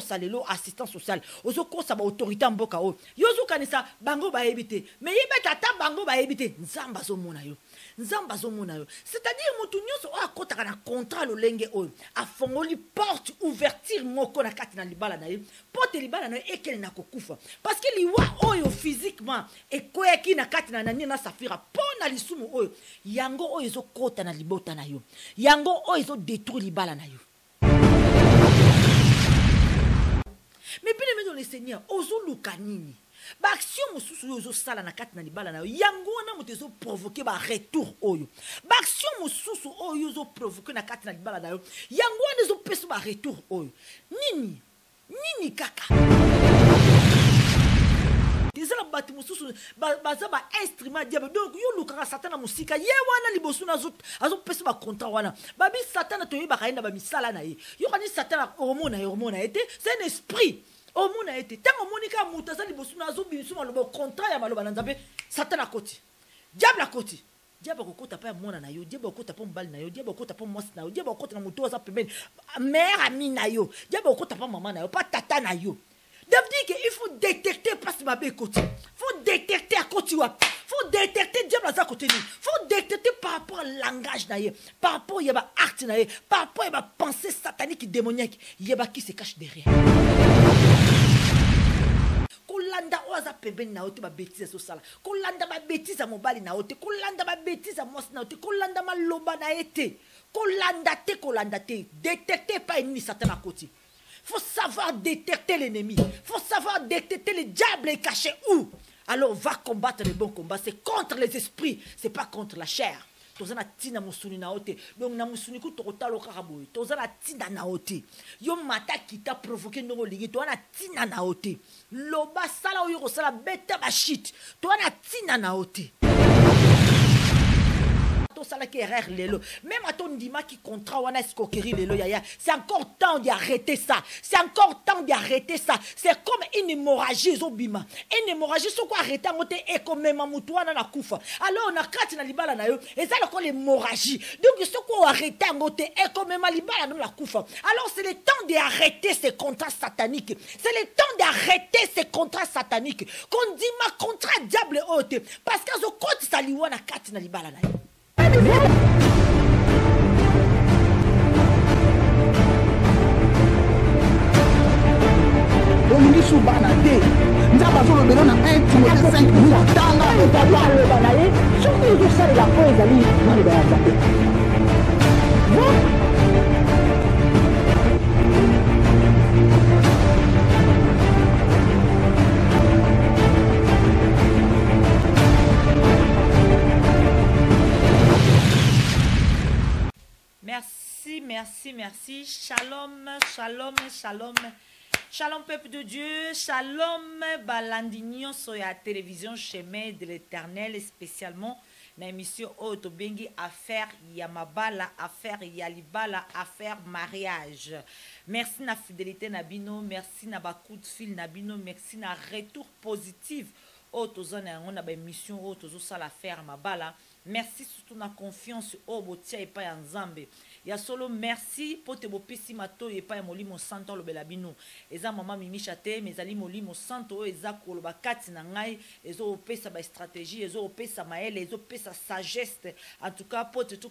Salelo assistant social ozo kosa ba autorité mboka o yozo kanisa bango ba ebité mais yebe tata bango ba ebité nzamba zo mona yo c'est-à-dire mutu nyoso o akota na contrat lolenge o afongoli porte ouverture moko na kati na libala na ye porte libala na ekele na kokufa parce que liwa oyo physiquement ekoyaki na kati na nani na safira pona lisumu oyo yango oyo zo kota na libota na yo yango oyo zo détruire libala na yo. Mais bien aimé dans le Seigneur, ozo lukanini. Ba action mususu ozo sala na kati na libala na yo. Yango na motezo provoquer ba retour oyo. Ba action mususu oyo ozo provoquer na kati na libala na yo. Yango na zo peso ba retour oyo. Nini kaka. Dizala bati mususu baza ba instrument diable. Donc yo lukanga satana musika ye wana libosu na azo peso ba contrat wana. Babi satana to yeba kaenda ba misala na ye. Yo kani satana hormone ete c'est un esprit. Hormone ete tango monika mutaza libosu na azo bisu maloba contrat ya maloba na nzambe satana koti. Diable a koti. Diable kokota pa mona na yo, diable kokota pa mbali na yo, diable kokota pa mwasi na yo, diable kokota na muto za pembeni. Mère ami na yo, diable kokota pa maman na yo, pa tata na yo. David dit qu'il faut détecter parce que ma bé côté. Faut détecter à côté. Faut détecter diable à côté. Faut détecter par rapport au langage naïe, par rapport à acte naïe, par rapport à pensée satanique et démoniaque. Yeba qui se cache derrière. Kolanda oza pembeni na ote ba bêtise so sala. Kolanda ba bêtise à mobali na ote. Kolanda ba bêtise à mos na ote. Kolanda ma loba na ete. Kolanda te. Détecter pas ennemi satan à côté. Faut savoir détecter l'ennemi. Faut savoir détecter le diable est caché où. Alors va combattre le bon combat. C'est contre les esprits. C'est pas contre la chair. Tozana tina musuni na ote. Donc na musuni ku tokota lo karaboy. Tozana tina na ote. Yo mata qui t'a provoqué no ligi. Tozana tina na ote. Loba sala o yo sala beta ba shit. Tozana tina na ote. Même à ton dima qui contrat wana escroquerie lelo yaya, c'est encore temps d'arrêter ça. C'est encore temps d'arrêter ça. C'est comme une hémorragie zobima. Une hémorragie so quoi arrêter ngote e comme mamutwana na kufa. Alors on a kati na libala na yo, et ça le l'hémorragie. Donc so quoi arrêter ngote e comme libala na kufa. Alors c'est le temps d'arrêter ces contrats sataniques. C'est le temps d'arrêter ces contrats sataniques. Qu'on dit ma contrat diable haute parce que zo kote saliwa na kati na libala na yo. Omunisu banade nzaba zo lobelo na 1 Timothée 5 minutes tanga papa le banaye surtout je sais la foi ezali na le bazape Merci. Shalom peuple de Dieu, shalom balandignon sur la télévision Chemin de l'Éternel, spécialement dans l'émission Otobengi affaire Yamabala, affaire Yalibala, affaire mariage. Merci na fidélité nabino, merci na ba coup de fil nabino, merci na retour positif. Otozana on a ba émission Otozo ça l'affaire Mabala. Merci surtout na confiance au botia et pas en Zambé. Ya solo merci pour te bopesi mato et pas molimo santo lo belabino. Eza mama mimi chate mais ali molimo santo eza koloba kati na ngai ezo opesa ba stratégie ezo opesa maele ezo opesa sagesse en tout cas pour te tout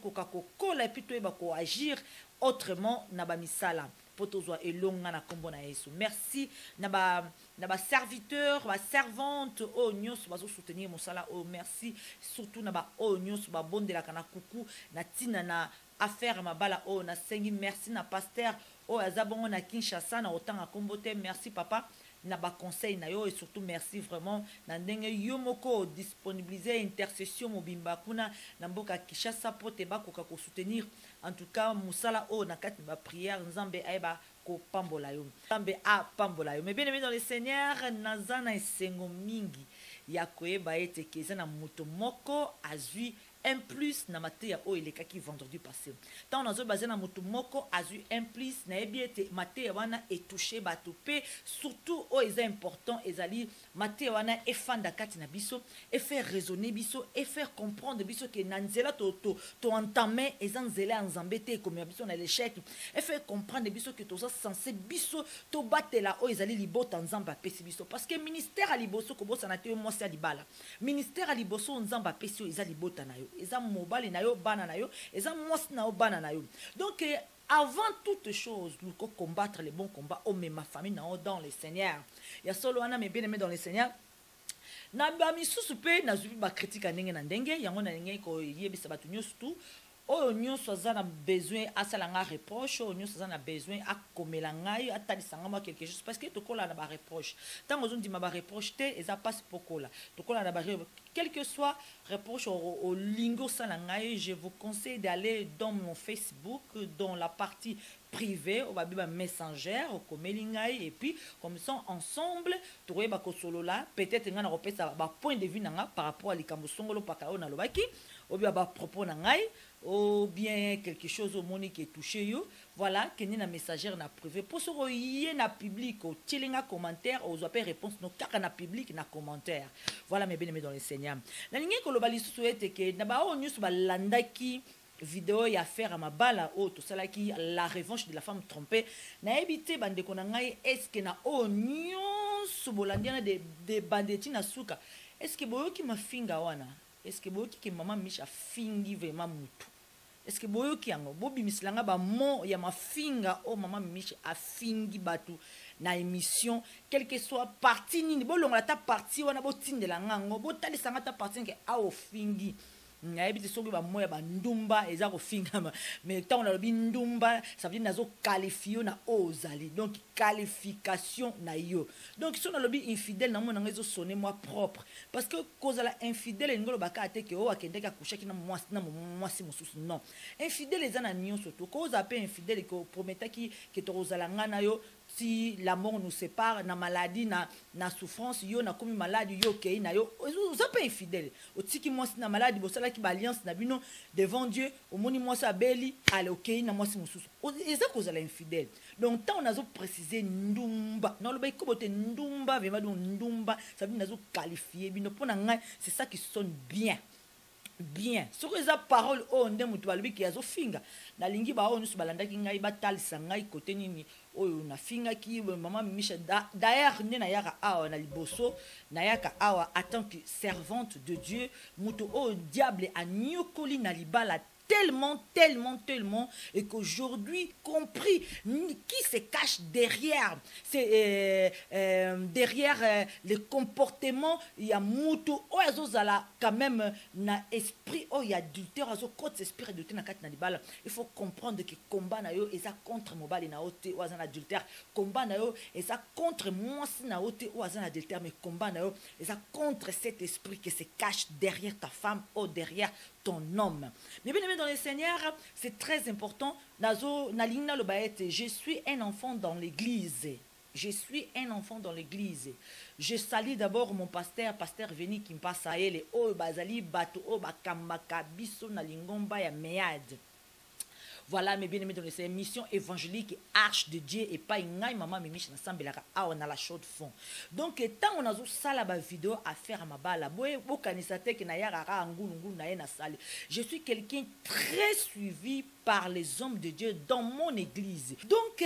kola et puis to eba ko agir autrement na ba misala. Potozwa elonga na kombo na Yesu. Merci na ba serviteur, ba servante o nyos bazo soutenir mosala o merci surtout na ba o nyos ba bondela kana kuku na tina na affaire mabala o na sengi merci na pasteur o azabongo na Kinshasa na otanga kombote merci papa na ba conseil na yo et surtout merci vraiment na ndenge yo moko disponibiliser intercession mobimba kuna na mboka Kinshasa pote ba koka ko soutenir en tout cas musala o na kati ba prière nzambe aiba ko pambola yo nzambe a pambola yo mais bien aimé dans le Seigneur nazana esengo mingi ya koyeba ete keza na moto moko azui un plus na mateya o eleka ki vendredi passé tant on a basé na motu moko azu un plus na ebiete mateya wana etouché bato pe surtout o eza important ezali mateya wana efanda kati na biso et faire raisonner biso et faire comprendre biso que na nzela to entamé eza nzela nzambe te comme biso na l'échec et faire comprendre biso que to censé biso to batela o ezali libota nzamba pesi biso parce que ministère a liboso ko bosana te mo sa libala ministère a liboso nzamba pesi o ezali libota na yo eza mobali na yo bana na yo eza mwasi na yo bana na yo donc avant toute chose nous combattre les bons combats oh mais ma famille na dans le Seigneur ya solo wana me bien aimé dans le Seigneur na ba misusu pe na zubi ba critique ndenge na ndenge yango na ndenge ko yebisa batu nyonso tu oyo nyonso aza na besoin asala nga reproche oyo nyonso aza na besoin akomela ngai atalisanga mwa quelque chose parce que tokola na ba reproche ntango ozondima ba reproche te eza pasi pokola tokola na ba quel que soit reproche au lingo osala ngai je vous conseille d'aller dans mon Facebook dans la partie privé au babiba messenger au komelingai et puis comme ça ensemble tokoye ba kosolola peut-être nga na kopesa ba point de vue nanga par rapport à likambo songolo pakao na lobaki ou bien ba propos na ngai ou bien quelque chose au monde qui est touché yo voilà que ni na messagère na privé pour se royer na public au tilinga commentaire aux appels réponse no kaka na public na commentaire voilà mes bien-aimés dans le Seigneur na lingi ko lobali souhaite que na ba o news ba landaki vidéo ya faire à ma bala o to sala ki la revanche de la femme trompée na ebité bande ko na ngai est-ce que na o news bolandiana de bandeti na suka est-ce que boyo ki mafinga wana est-ce que boyo ki maman Misha fingi vraiment mutu est-ce que boyo ki yango bobi mislanga ba mo ya mafinga o maman Misha afingi batu na émission quel que soit parti nini bolonga ta parti wana botindela ngango botalisanga ta parti ke a ofingi ngayebi soki ba moya ba ndumba eza ko fingama mais tant on a lobi ndumba ça veut dire nazo qualifier na ozali donc qualification na yo donc si on a lobi infidèle na mona ngezo sonner moi propre parce que cause la infidèle ngolo baka ateke o akende ka kushaki na mwasi mususu non infidèle eza na nion surtout cause appelle infidèle ko prometa ki to ozala ngana yo si l'amour nous sépare na maladie na souffrance yo na komi maladie yo kei na yo ça peut infidèle otiki moi na maladie bo sala ki ba alliance na bino devant Dieu au moni moi sa beli ale okei na moi si mususu eza cause la infidèle donc tant on a zo préciser ndumba non le ba ikobote ndumba vraiment donc ndumba ça veut dire nazo qualifier bino pona ngai c'est ça qui sonne bien sur les paroles on ndem mutu balobi ki azo finga na lingi ba on su balanda ki ngai batalisa ngai côté nini oyo na finga ki maman Misha d'ailleurs ne na yaka awa na liboso na yaka awa en tant que servante de Dieu mutu o diable a nyokoli na libala tellement et qu'aujourd'hui compris qui se cache derrière c'est derrière le comportement il y a mutu oazozala quand même na esprit il y a adultère azo côté esprit de na kat na libala il faut comprendre que combat na yo eza contre mobali na ote oazana adultère combat na yo eza contre moi na ote oazana adultère mais combat na yo eza contre cet esprit qui se cache derrière ta femme ou derrière ton homme. Mais bien aimé dans le Seigneur, c'est très important. Nazo nalina le baete, je suis un enfant dans l'église. Je suis un enfant dans l'église. Je salue d'abord mon pasteur Veni qui me passe à elle. Oh bazali bato oh bakambaka biso na lingomba ya meade. Voilà mes bien-aimés dans cette mission évangélique arche de Dieu et pas une maman Mimisha na sambelaka ah on a la chaude fond donc tant on a zo sala ba vidéo à faire à ma bala boye bokanisa te ke na yara ra ngulu na ye na sali je suis quelqu'un très suivi par les hommes de Dieu dans mon église donc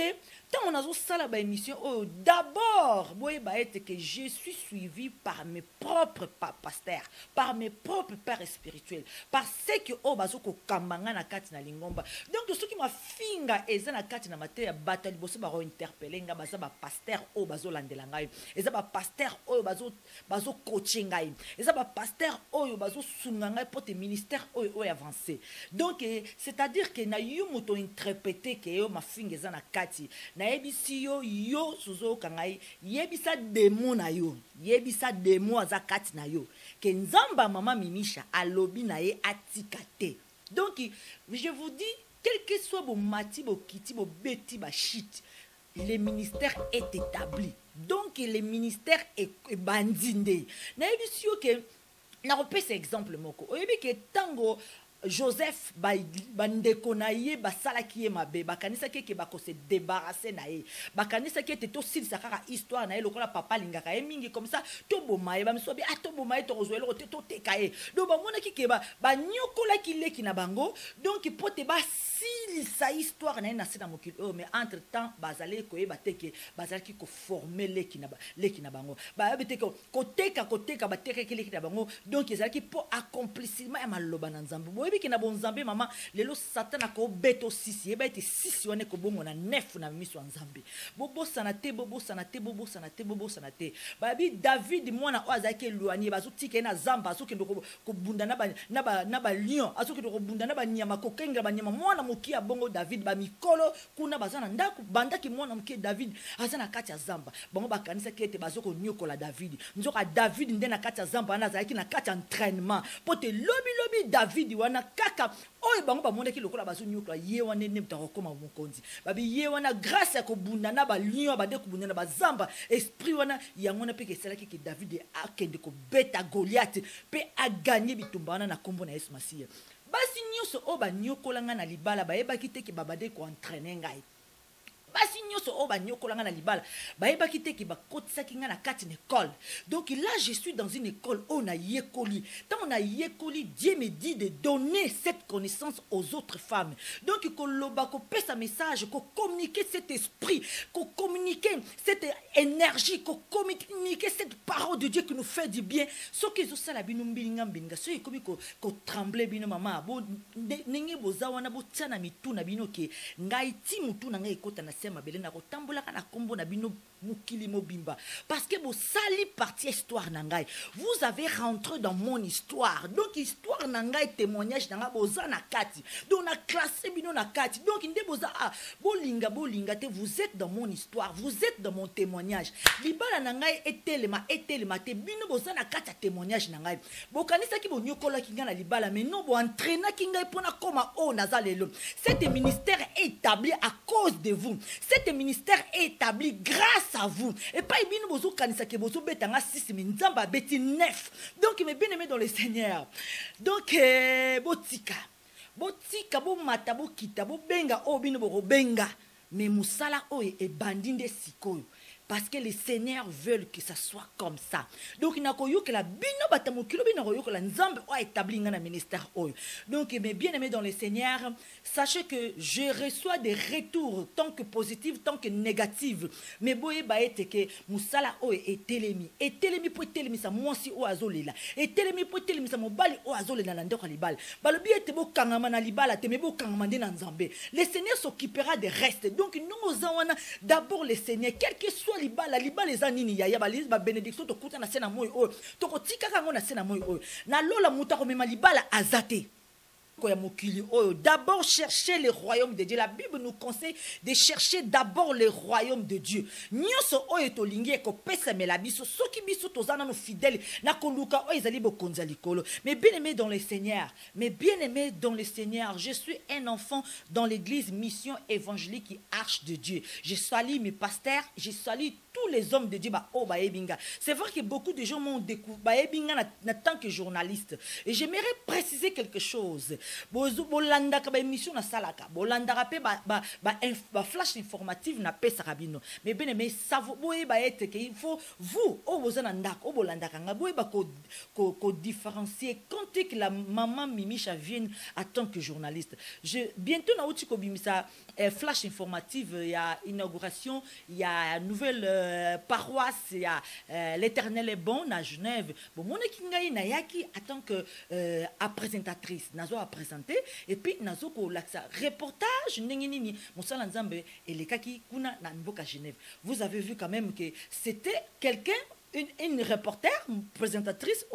tant on a zo sala ba émission oh d'abord boye ba être que je suis suivi par mes propres pasteurs par mes propres pères spirituels par ceux que oh bazoko kambanga na kati na lingomba donc ceux qui m'a finga eza na kati na mateya batali boso ba interpeller nga baza ba pasteur o bazo landela ngai eza ba pasteur o bazo coacher ngai eza ba pasteur o bazo sunga ngai pour te ministère o avancer donc c'est-à-dire que na yo moto interpréter que yo ma finga eza na kati na yebisi yo suzo kangai yebisa demo na yo yebisa demo aza kati na yo ke nzamba mama Mimisha alobi na ye atikate donc je vous dis quel que soit bon mati bon kiti bon beti ba shit le ministère est établi donc le ministère est bandindé na yebisi yo ke nakopesa exemple moko oyebi ke tango Joseph bandeko na ye basalaki ye mabe bakanisaki ke bakose débarrasser na ye bakanisaki ete tosilisa kaka histoire na ye lokola papa alingaka ye mingi comme ça toboma ye bamiso bi toboma ye tokozwa eloko te toteka ye donc bamonaki ke banyokolaki leki na bango donc po te basilisa histoire na ye na se na mokili oyo mais entre temps bazali koyeba te ke bazalaki koforme leki na bango bayebi te koteka batekaki leki na bango donc ezalaki po accomplissement ya maloba na nzambe biki na bonzambe mama lelo satana ko beto sisi eba ete sisi wane ko bongo na nefu na miso nzambe bobosana te babi David mwana oazaki eloigné bazutika na zamba azuki ndoko ko bunda na ba lion azuki ndoko bunda na ba nyama ko kenga ba nyama mwana moki ya bongo David ba mikolo kuna bazana ndako bandaki mwana moki David azana kati ya zamba bongo bakanisa kete bazoko nyokola David nzoka David ndena kati ya zamba ana azaki na kati ya entraînement pote lobi David wana kaka oyo bango bamonaki lokola bazonyokla ye wana ne mtakoma mokonzi babi ye wana grâce ya kobunda na ba lion bade kobunda na bazamba esprit wana yango na peke selaki ke David akende ko beta Goliath pe a gagner bitumba wana na kombo na Yesu Masiya basi nyoso o ba nyokola nga na libala bayebaki te ke babade ko entraîner ngai basi nyoso o banyokolanga na libala bayebaki te ki bakotisaki nga na kati na école donc là je suis dans une école on a yekoli tant on a yekoli Dieu me dit de donner cette connaissance aux autres femmes donc koloba ko pesa message ko communiquer cet esprit ko communiquer cette énergie ko communiquer cette parole de Dieu qui nous fait du bien ce qui zo sala bino mbilinga mbinga so ekomi ko trembler bino mama bo nenge bozawana bo tsana mituna bino ke ngai ti mutuna ngai ekota na sema belena ko tambola kana kombo na bino mukili mobimba parce que vous sali partie histoire nangai vous avez rentré dans mon histoire donc histoire nangai témoignage nanga boza na kati donc na classé bino na kati donc inde boza bolinga te vous êtes dans mon histoire vous êtes dans mon témoignage libala nangai etelema te bino boza na kati témoignage nangai bokanisa ki bonyokola kinga na libala mais non bo entraîner kinga pona koma o nazalelo cet ministère est établi à cause de vous cet ministère est établi grâce à vous et pas bien bozo kanisa ke bozo betanga 6 nzamba beti 9 donc mes bien-aimés dans le Seigneur donc botika bo mata bo kita bo benga o bino bo benga mais musala o e bandinde sikoyo parce que les seigneurs veulent que ça soit comme ça. Donc il n'a qu'à que la bino batamokilo bino que la nzambe a établi un ministère oyo. Donc mes bien-aimés dans les seigneurs, sachez que je reçois des retours tant que positifs tant que négatifs. Mais boye baete que musala oyo est telemi pour telemi sa mwasi o azolela. Et telemi pour telemi sa mobali o azolela na ndeko libal. Balobi ete bo kangama na libala te me bo kangama na nzambe. Le Seigneur s'occupera des restes. Donc nous ozawana d'abord le Seigneur quel que soit libala les anini ya baliz ba bénédiction to kuta na sena moyo o to ko tika kango na sena moyo o na lola muta ko mema libala azate d'abord chercher le royaume de Dieu. La Bible nous conseille de chercher d'abord le royaume de Dieu. Nyoso oyo tolingi ko pesa mela biso soki biso tozana no fidèle na koluka o ezali bo konzali kolo. Mais bien-aimé dans le Seigneur, je suis un enfant dans l'église Mission Évangélique et Arche de Dieu. Je salue mes pasteurs, je salue tous les hommes de Dieu. C'est vrai que beaucoup de gens m'ont découvert en tant que journaliste. Et j'aimerais préciser quelque chose. Bolanda ka ba émission na salaka. Bolanda rapé ba flash informative na pesa rabino. Mais bien aimé ça boye ba être que il faut vous o bozana ndako o bolanda kanga boye ba ko différencier quand que la maman Mimicha vient en tant que journaliste. Bientôt na uti ko bimisa flash informative, il y a inauguration, il y a nouvelle paroisse, il y a l'Éternel est bon à Genève. Bon mon kingai na yaki en tant que présentatrice nazo a présenté et puis nazo ko laksa reportage ningini mosala nzambe et les kaki kuna na mboka Genève. Vous avez vu quand même que c'était quelqu'un une reporter, une présentatrice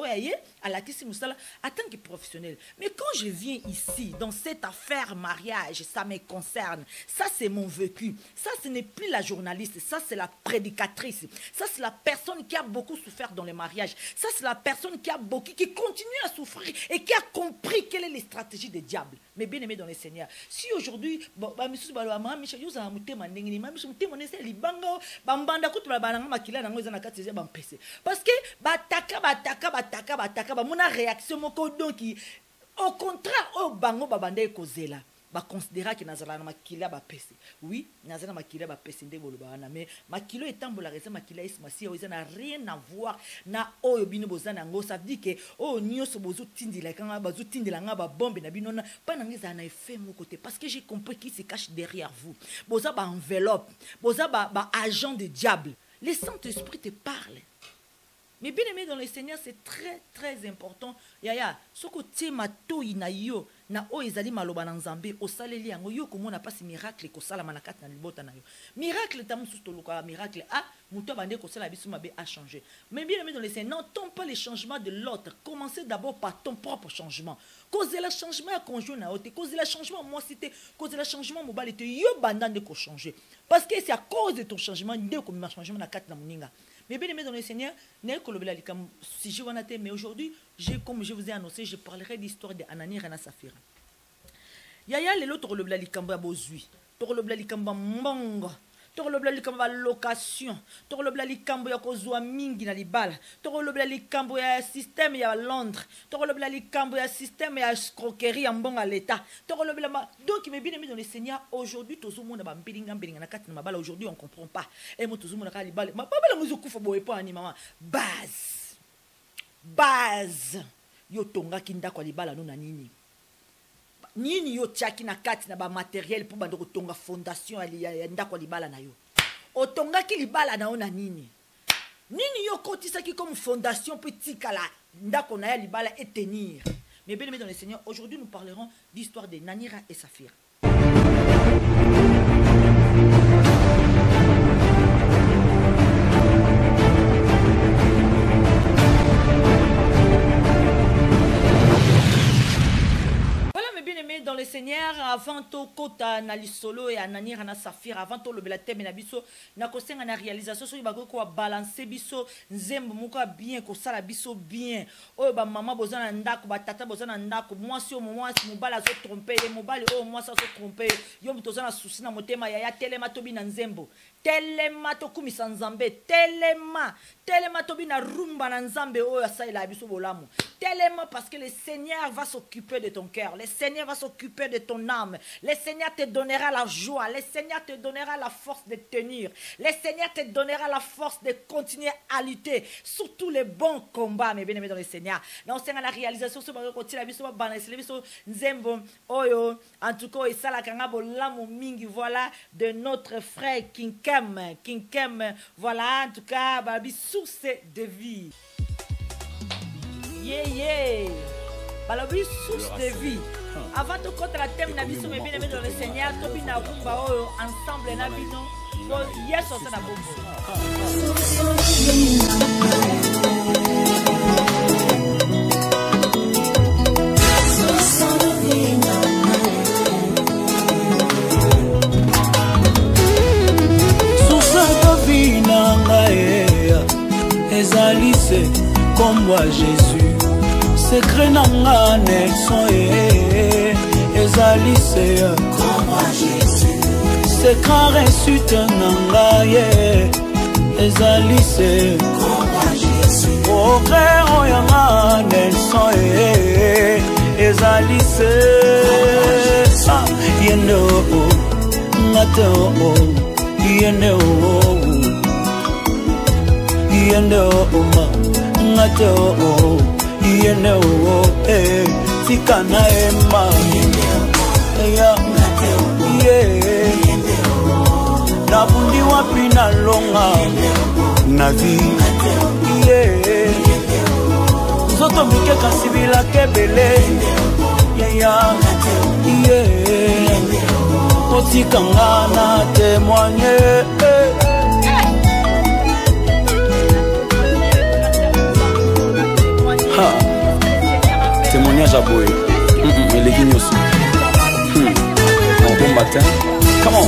à la Kissi Moussala en tant que professionnelle. Mais quand je viens ici, dans cette affaire mariage, ça me concerne. Ça, c'est mon vécu. Ça, ce n'est plus la journaliste. Ça, c'est la prédicatrice. Ça, c'est la personne qui a beaucoup souffert dans le mariage. Ça, c'est la personne qui continue à souffrir et qui a compris quelle est la stratégie des diables. Mais bien aimé dans le Seigneur. Si aujourd'hui, Michel, pressé. Parce que bataka mona réaction moko donc au contraire au bango babande kozela ba considérer que nazala na makila ba pese. Oui, nazala na makila ba pese nde bolo bana mais makilo etambola reza makila ismasi oza na rien à voir na oyo bino bozana ngo ça dit que oh nyoso bozo tindila kanga bazo tindila nga ba bombe na bino na pas na ngeza na effet mon côté parce que j'ai compris qui se cache derrière vous. Boza ba enveloppe, boza ba agent de diable. Le Saint-Esprit te parle. Mais bien aimé dans le Seigneur, c'est très très important. Yaya, ce que tu m'as tout inayo na o ezali maloba na nzambe o saleli yango yo ko mona pasi miracle ko sala manakata na libota na yo. Miracle tamu susto loka miracle muto bande ko sala bisu mabe a changé. Mais bien aimé dans le Seigneur, n'entends pas les changements de l'autre. Commencez d'abord par ton propre changement. Cause le changement conjoint na ote, cause le changement moi c'était, cause le changement mobile était yo bandande ko changer. Parce que c'est à cause de ton changement ndé ko changement na kata na muninga. Mais bien aimé dans le Seigneur, mais aujourd'hui, comme je vous ai annoncé, je parlerai de l'histoire d'Anani Rana Safira. Yaya le l'autre le blalikamba bozui, toro le blalikamba mbongo, toro le blalikamba location, toro le blalikamba ya kozwa mingi na libala, toro le blalikamba ya système ya Londres, toro le blalikamba ya système ya escroquerie en bon à l'état, toro le blama. Donc mais bien aimé dans le Seigneur, aujourd'hui tout le monde ba mbilinga na kati na mabala, aujourd'hui on comprend pas. Et moi tout le monde na libala, ma pas la muzuku fo boye pas ni maman. Base. Yo tonga kinda kwa libala no na nini. Nini yo tiaki na kati na ba matériel pour bando tonga fondation ya ndako libala na yo. Otonga ki libala na ona nini. Nini yo kotisa ki comme fondation petit kala ndako na ya libala et tenir. Mais bien aimé dans le Seigneur, aujourd'hui nous parlerons d'histoire de Nanira et Safira. Dans le Seigneur, avant tout kota na lisolo et Anani Rana Safira, avant tout le belatem na biso na kosenga na réalisation so ibako ko balancer biso nzembo moko bien ko sala biso bien. O ba maman bozana ndako ba tata bozana ndako mwasi o mwasi mobala zo tromper le mobali o mwasi zo tromper yo mtozana souci na motema ya telema tobi na nzembo. Telema to kumisa nzambe telema tobi na rumba na nzambe o ya saila biso bolamu. Telema parce que le Seigneur va s'occuper de ton cœur. Le Seigneur va s'occuper de ton âme. Le Seigneur te donnera la joie. Le Seigneur te donnera la force de tenir. Le Seigneur te donnera la force de continuer à lutter. Surtout les bons combats, mes bien-aimés dans le Seigneur. Non, c'est la réalisation. En tout cas, et ça, la kangabo l'amour mingi, voilà, de notre frère Kinkem. Voilà, en tout cas, babi, source de vie. Yeah. Balobi source de vie. Avant de contre la thème na biso mais bien aimé dans le Seigneur, tobi na rumba ensemble na bino. Yes on na bombo. Source de vie na ngae ezalise comme moi Jésus. Secret nanga Nelson ezalise comme moi Jésus. Secret réussite nanga ezalise comme moi Jésus. Oh frère yanga Nelson ezalise yendo ngato yendo ngato yene o tikana ema ya na bundi wapi na longa na vi zoto mike kasibila kebele ya otikanga na témoigner. Témoignage à Boé. Les guignes aussi. Un bon matin. Come on.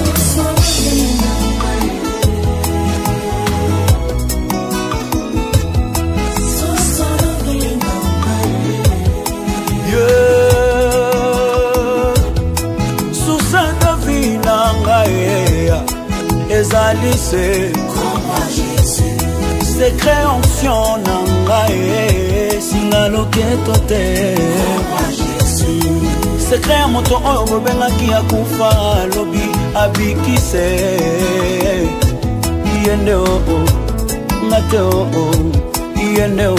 Sous cette vie nanga ezalise comme moi Jésus. secret onction nangae singa loketo te secret moto oyo bobengaki akufa lobi abikise yende o ngate o yende o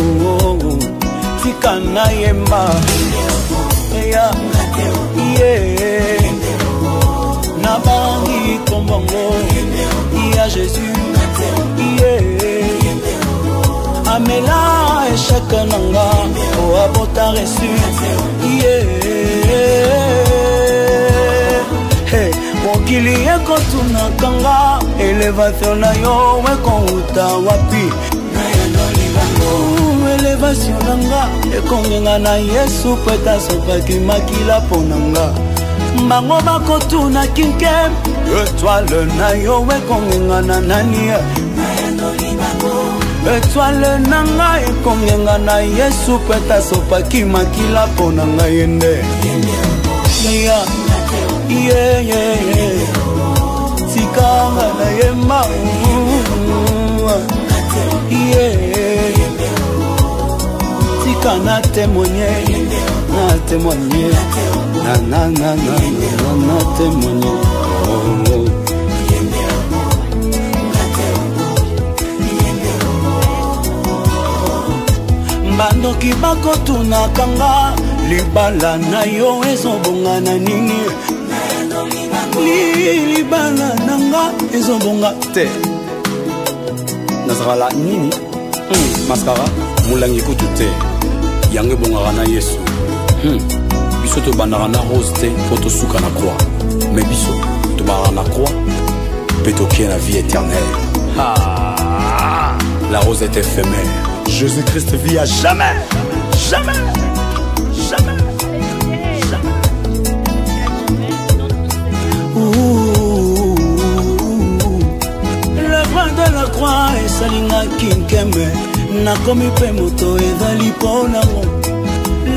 tikana yemba ya yeah nabangi kombongo ya Jésus yeah amela échec nanga o abota reçu yeah hey mokili ekotuna kanga elevation na yo wekonguta wapi elevation nanga ekongenga na Yesu peta sopaki makila ponanga bango bakotuna kinkem étoile na yo ekongenga na nani étoile nanga ekongenga na Yesu peta sopaki makila ponanga yende yeah yeah yeah tikanga na yema yeah tikana témoigner na témoigner na témoigner bandoki bakotuna kanga libala na yo ezobonga na nini libala nanga ezobonga te nazala nini maskara mulangi kutu te yango ebongaka na Yesu biso tobandaka na rose te mpo tosuka na croix mais biso tobandaka na croix mpe tokie na vie éternelle. La rose est éphémère, Jésus-Christ vit à jamais, jamais, jamais, jamais. L'œuvre de la croix esalinga kinkeme nakomi mpe moto ezali mponango.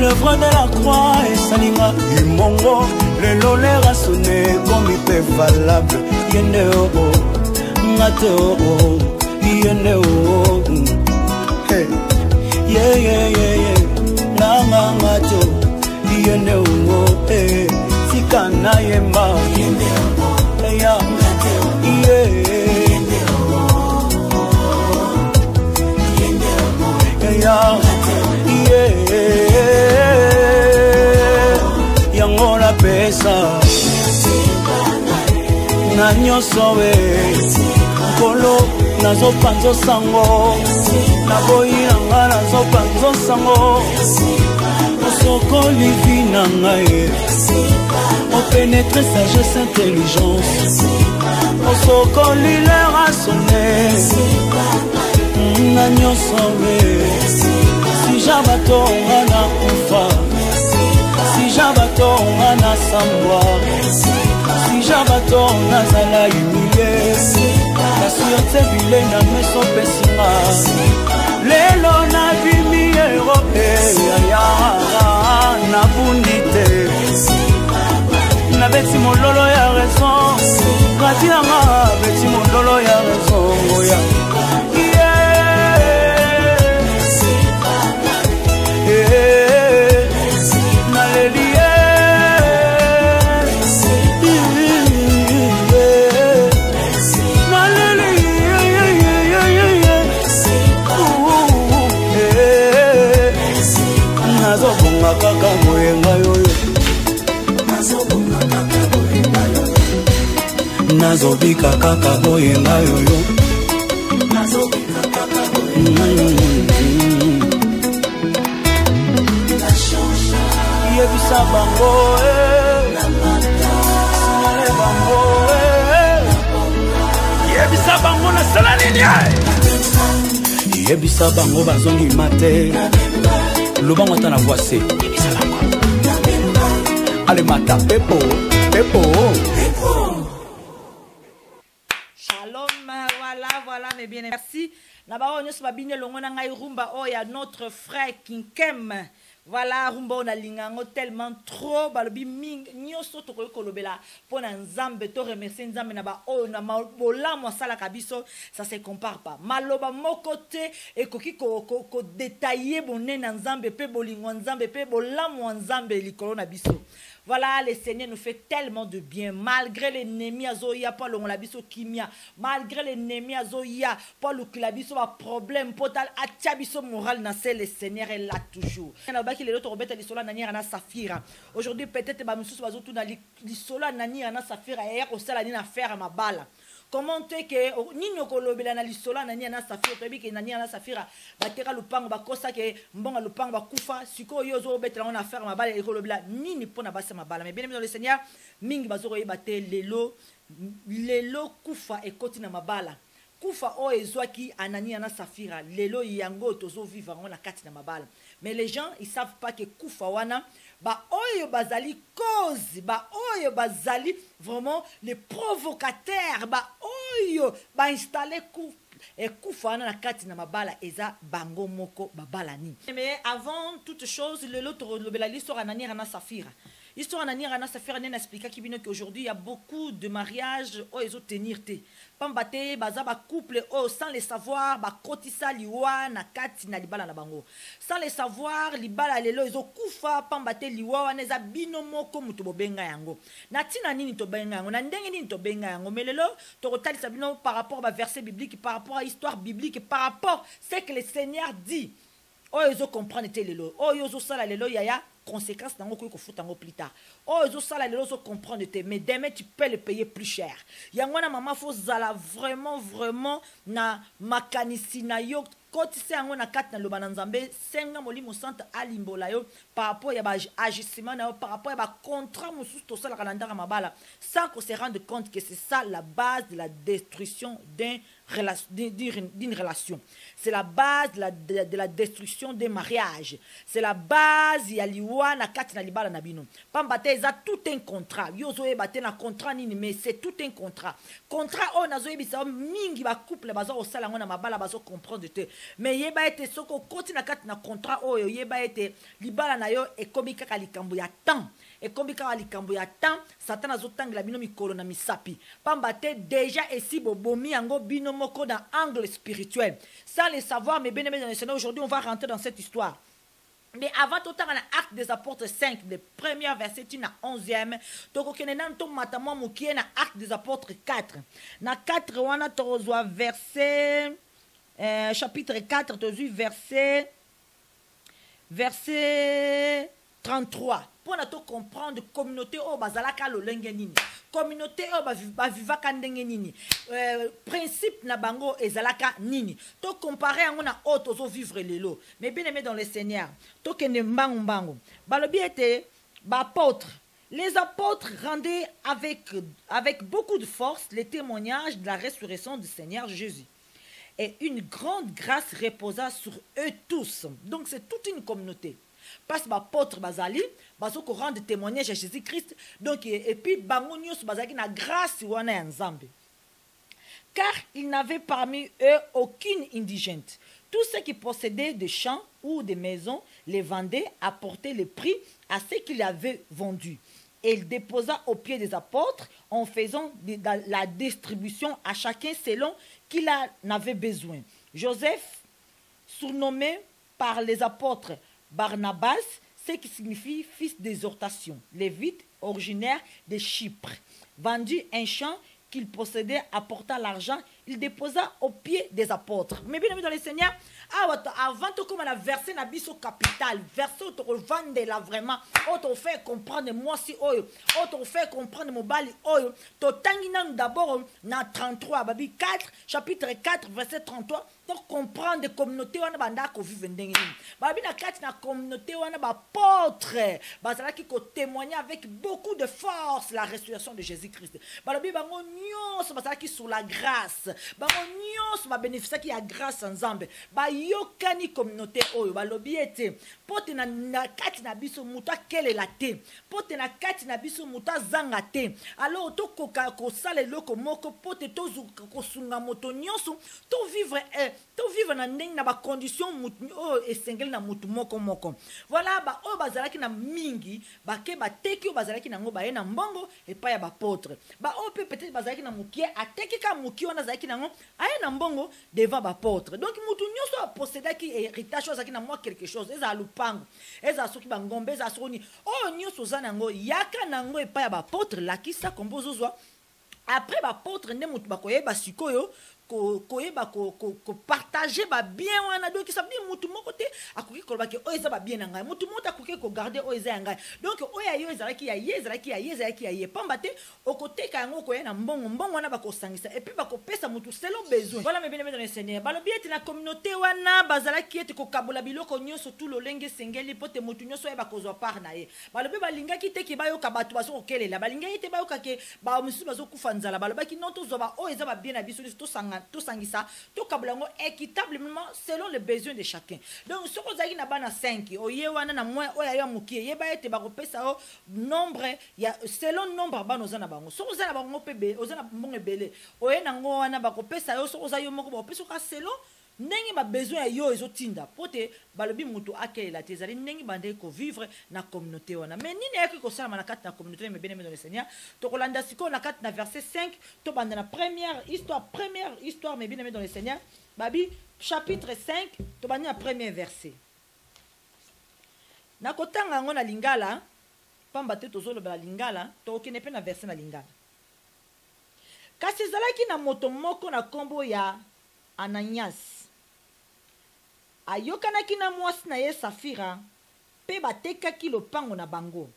L'œuvre de la croix esalinga imongo lelo lerasone komi mpe valable yende o ngate o yende o hey yeah yeah yeah yeah nanga ngate o yende o hey sikana yemba yende o yeah yeah yango la pesa na nyonso we kolo nazopanzo sango naboyinanga nazopanzo sango osokoli vi na ngai opénétre sagesse intelligence osokoli l'air à sonner na nyonso we si jabato ngana kufa si jabato ngana sambwa si jabato nazala humilié kasi otebile na meso pesinga lelo na bimi erope ya nabundi te nabeti mololo ya raison kati nanga beti mololo ya raison oya nazobika kaka boyenga yoyo yebisa bango sinale bango yebisa bango nasala nini yebisa bango bazongi mate lobango ata na voise yebisa bango ale mata pepo pepo. Voilà, mais bien, merci. Nabao nyos babine longo na ngai rumba oya notre frère Kinkem Voilà, rumba na lingango tellement trop balobi ming nyoso to kolobela pona nzambe to remercier nzambe na ba o na bola mo sala kabiso ça se compare pas maloba moko te e koki ko détailler bonne na nzambe pe bolingo nzambe pe bola mo nzambe likolo na biso. Voilà, le Seigneur nous fait tellement de bien. Malgré l'ennemi azoya, pas le labiso kimia. Malgré l'ennemi azoya, pas le labiso a problème. Potal atiabiso moral na le Seigneur est là toujours. Aujourd'hui peut-être ba mususu bazo tout na lisola nani ana safira et au sala ni na faire ma balle. Comment te que nino kolobela na lisola nani ana safira to biki nani ana safira bateka lupango bakosa ke mbonga lupango bakufa siko yozo betela na faire ma balle e kolobela nini pona basa ma balle mais bien aimé dans le Seigneur mingi bazoko yebate lelo kufa e kotina mabala kufa o ezwaki anani ana safira lelo yango tozo vivre na kati na mabala mais les gens ils savent pas que kufa wana ba oyo bazali cause ba oyo bazali vraiment les provocateurs ba oyo ba installer kufa na kati na mabala eza bango moko babala ni. Mais avant toute chose l'autre lobela l'histoire anani ana safira. Histoire Anani Rana Safira n'a expliqué qu'aujourd'hui il y a beaucoup de mariages où ils ont tenir té. Pambate baza ba couple sans le savoir ba kotisa liwa na kati na libala na bango. Sans le savoir libala lelo ils ont kufa pambate liwa waneza binomo ko mutu bobenga yango. Na tina nini to benga yango na ndenge nini to benga yango mais lelo to kotalisa bino par rapport à verset biblique par rapport à histoire biblique par rapport ce que le Seigneur dit. Oh ils ont comprendre té lelo. Oh ils ont sala lelo yaya conséquences dans ko futango plus tard. Oh ils ont ça là les autres comprendre mais demain tu peux le payer plus cher. Yangwana maman faut zala vraiment na makanisi na yo kotise yango na kat na lobana nzambe senga molimo sante alimbola yo par rapport ya ba agissement na yo par rapport ya ba contrat mususu to sala kalandara mabala sans qu'on se rende compte que c'est ça la base de la destruction d'une relation. C'est la base de la destruction des mariages. C'est la base ya liwa na kat na libala na bino. Pambate eza tout un contrat. Yo zoe bate na contrat nini mais c'est tout un contrat. Contrat o na zoe bisa mingi ba couple bazo o sala ngona mabala bazo comprendre te. Mais yeba ete soko koti na kat na contrat oyo yeba ete libala na yo e komi kaka likambo ya temps. Et comme kaka likambo ya temps, Satan azotangela bino mikolo na misapi. Pambate déjà ici bobomi yango bino moko dans angle spirituel. Sans le savoir, mais bien aimé dans le Seigneur, aujourd'hui on va rentrer dans cette histoire. Mais avant tout temps, dans l'acte des apôtres 5, le premier verset, tu n'as 11e. Donc, on a un matamon moukié dans l'acte des apôtres 4. Dans 4, on a un verset, chapitre 4, verset 33. Pour nous comprendre communauté au bazalaka lo lengenini communauté au bavivaka ndenge nini principe na bango ezalaka nini to comparer ngo na auto zo vivre lelo mais bien aimé dans le Seigneur to kende mbango balobi ete ba apôtre les apôtres rendaient avec beaucoup de force les témoignages de la résurrection du Seigneur Jésus et une grande grâce reposa sur eux tous. Donc c'est toute une communauté. Parce que l'apôtre Bazali, bazo ko rendre témoignage à Jésus-Christ. Donc et puis bango nyos bazaki na grâce wana ya Nzambe. Car il n'avait parmi eux aucune indigente. Tous ceux qui possédaient des champs ou des maisons les vendaient, apportaient les prix à ceux qui les avaient vendus. Et il déposa aux pieds des apôtres en faisant la distribution à chacun selon qu'il en avait besoin. Joseph, surnommé par les apôtres Barnabas, ce qui signifie fils d'exhortation, lévite, originaire de Chypre, vendit un champ qu'il possédait, apporta l'argent, il déposa aux pieds des apôtres. Mais bien aimé dans le Seigneur, avant de comme la verser na biso capital, verser auto vendre là vraiment, auto fait comprendre moi si oyo, auto fait comprendre mon bali oyo, to tangina d'abord na 33 babi 4 chapitre 4 verset 33 pour comprendre communauté wana banda ko vivre ndenge nini. Babi na 4 na communauté wana ba apôtre, bazala ki ko témoigner avec beaucoup de force la résurrection de Jésus-Christ. Babi bango nyonso bazala ki sur la grâce. bango nyonso babénéficiaki ya grâce nzambe bayokani communauté oyo balobi ete mpo te na kati na biso moto akelela te mpo te na kati na biso moto azanga te alors tokoka kosala eloko moko mpo te tozuka kosunga moto nyonso tovivre na ndenge na bacondition oyo esengeli na motu moko voilà oyo bazalaki na mingi bake bateki oyo bazalaki nango baye na mbongo epai ya bapotre oyo mpe peut-être bazalaki na mokie ateki ka mokie wana azalaki nango aye na mbongo devant bapotre donc motu nyonso aposedaki héritage oyo azalaki na mwa quelque chose ezala lupango ezala soki bangombe ezala soki oyo nyonso oza nango yaka nango epai ya bapotre lakisa kombo ozozwa après bapotre nde motu bakoyeba sikoyo koyeba kopartage babien wana donc ça veut dire mutu moko te akoki kolobaki oyo eza babien na ngai mutu moko akoki kogarde oyo eza ya ngai donc oyo ya yo ezalaki ya ye ezalaki ya ye pamba te okoteka yango okoya na mbongo wana bakosangisa et puis bakopesa mutu selon besoin voilà mes bien-aimés dans le Seigneur balobi ete na communauté wana bazalaki ete kokabola biloko nyonso tout lolenge sengeli po te mutu nyonso oyo bakozwa part na ye balobi balingaki te ke bayoka bato bazokokelela balingaki te bayoka ke bamosusu bazokufa nzala balobaki non tozwa oyo eza babien na biso tout sangisa tout kabulango équitablement selon les besoins de chacun donc ce qu'on a na bana 5 oye wana na moins oya ya mukie yeba ete bakopesa o nombre ya selon nombre bana ozana bango so ozana bango pebe ozana mbongo ebele oye nango wana bakopesa yo so ozayo moko bakopesa ka selon ndenge ba besoin ya yo ezotinda pote balobi mutu akelela te ezali ndenge bande ko vivre na communauté wana mais nini yaki kosala na kati na communauté mais bien-aimé dans le Seigneur to kolanda siko na kati na verset 5 to banda na première histoire mais bien-aimé dans le Seigneur babi chapitre 5 to banda na premier verset na kotanga ngo na lingala pamba te tozolo ba lingala to okene pe na verset na lingala kasi zalaki na moto moko na kombo ya Ananias ayokanaki na mwasi na ye Safira pe batekaki lopango na bango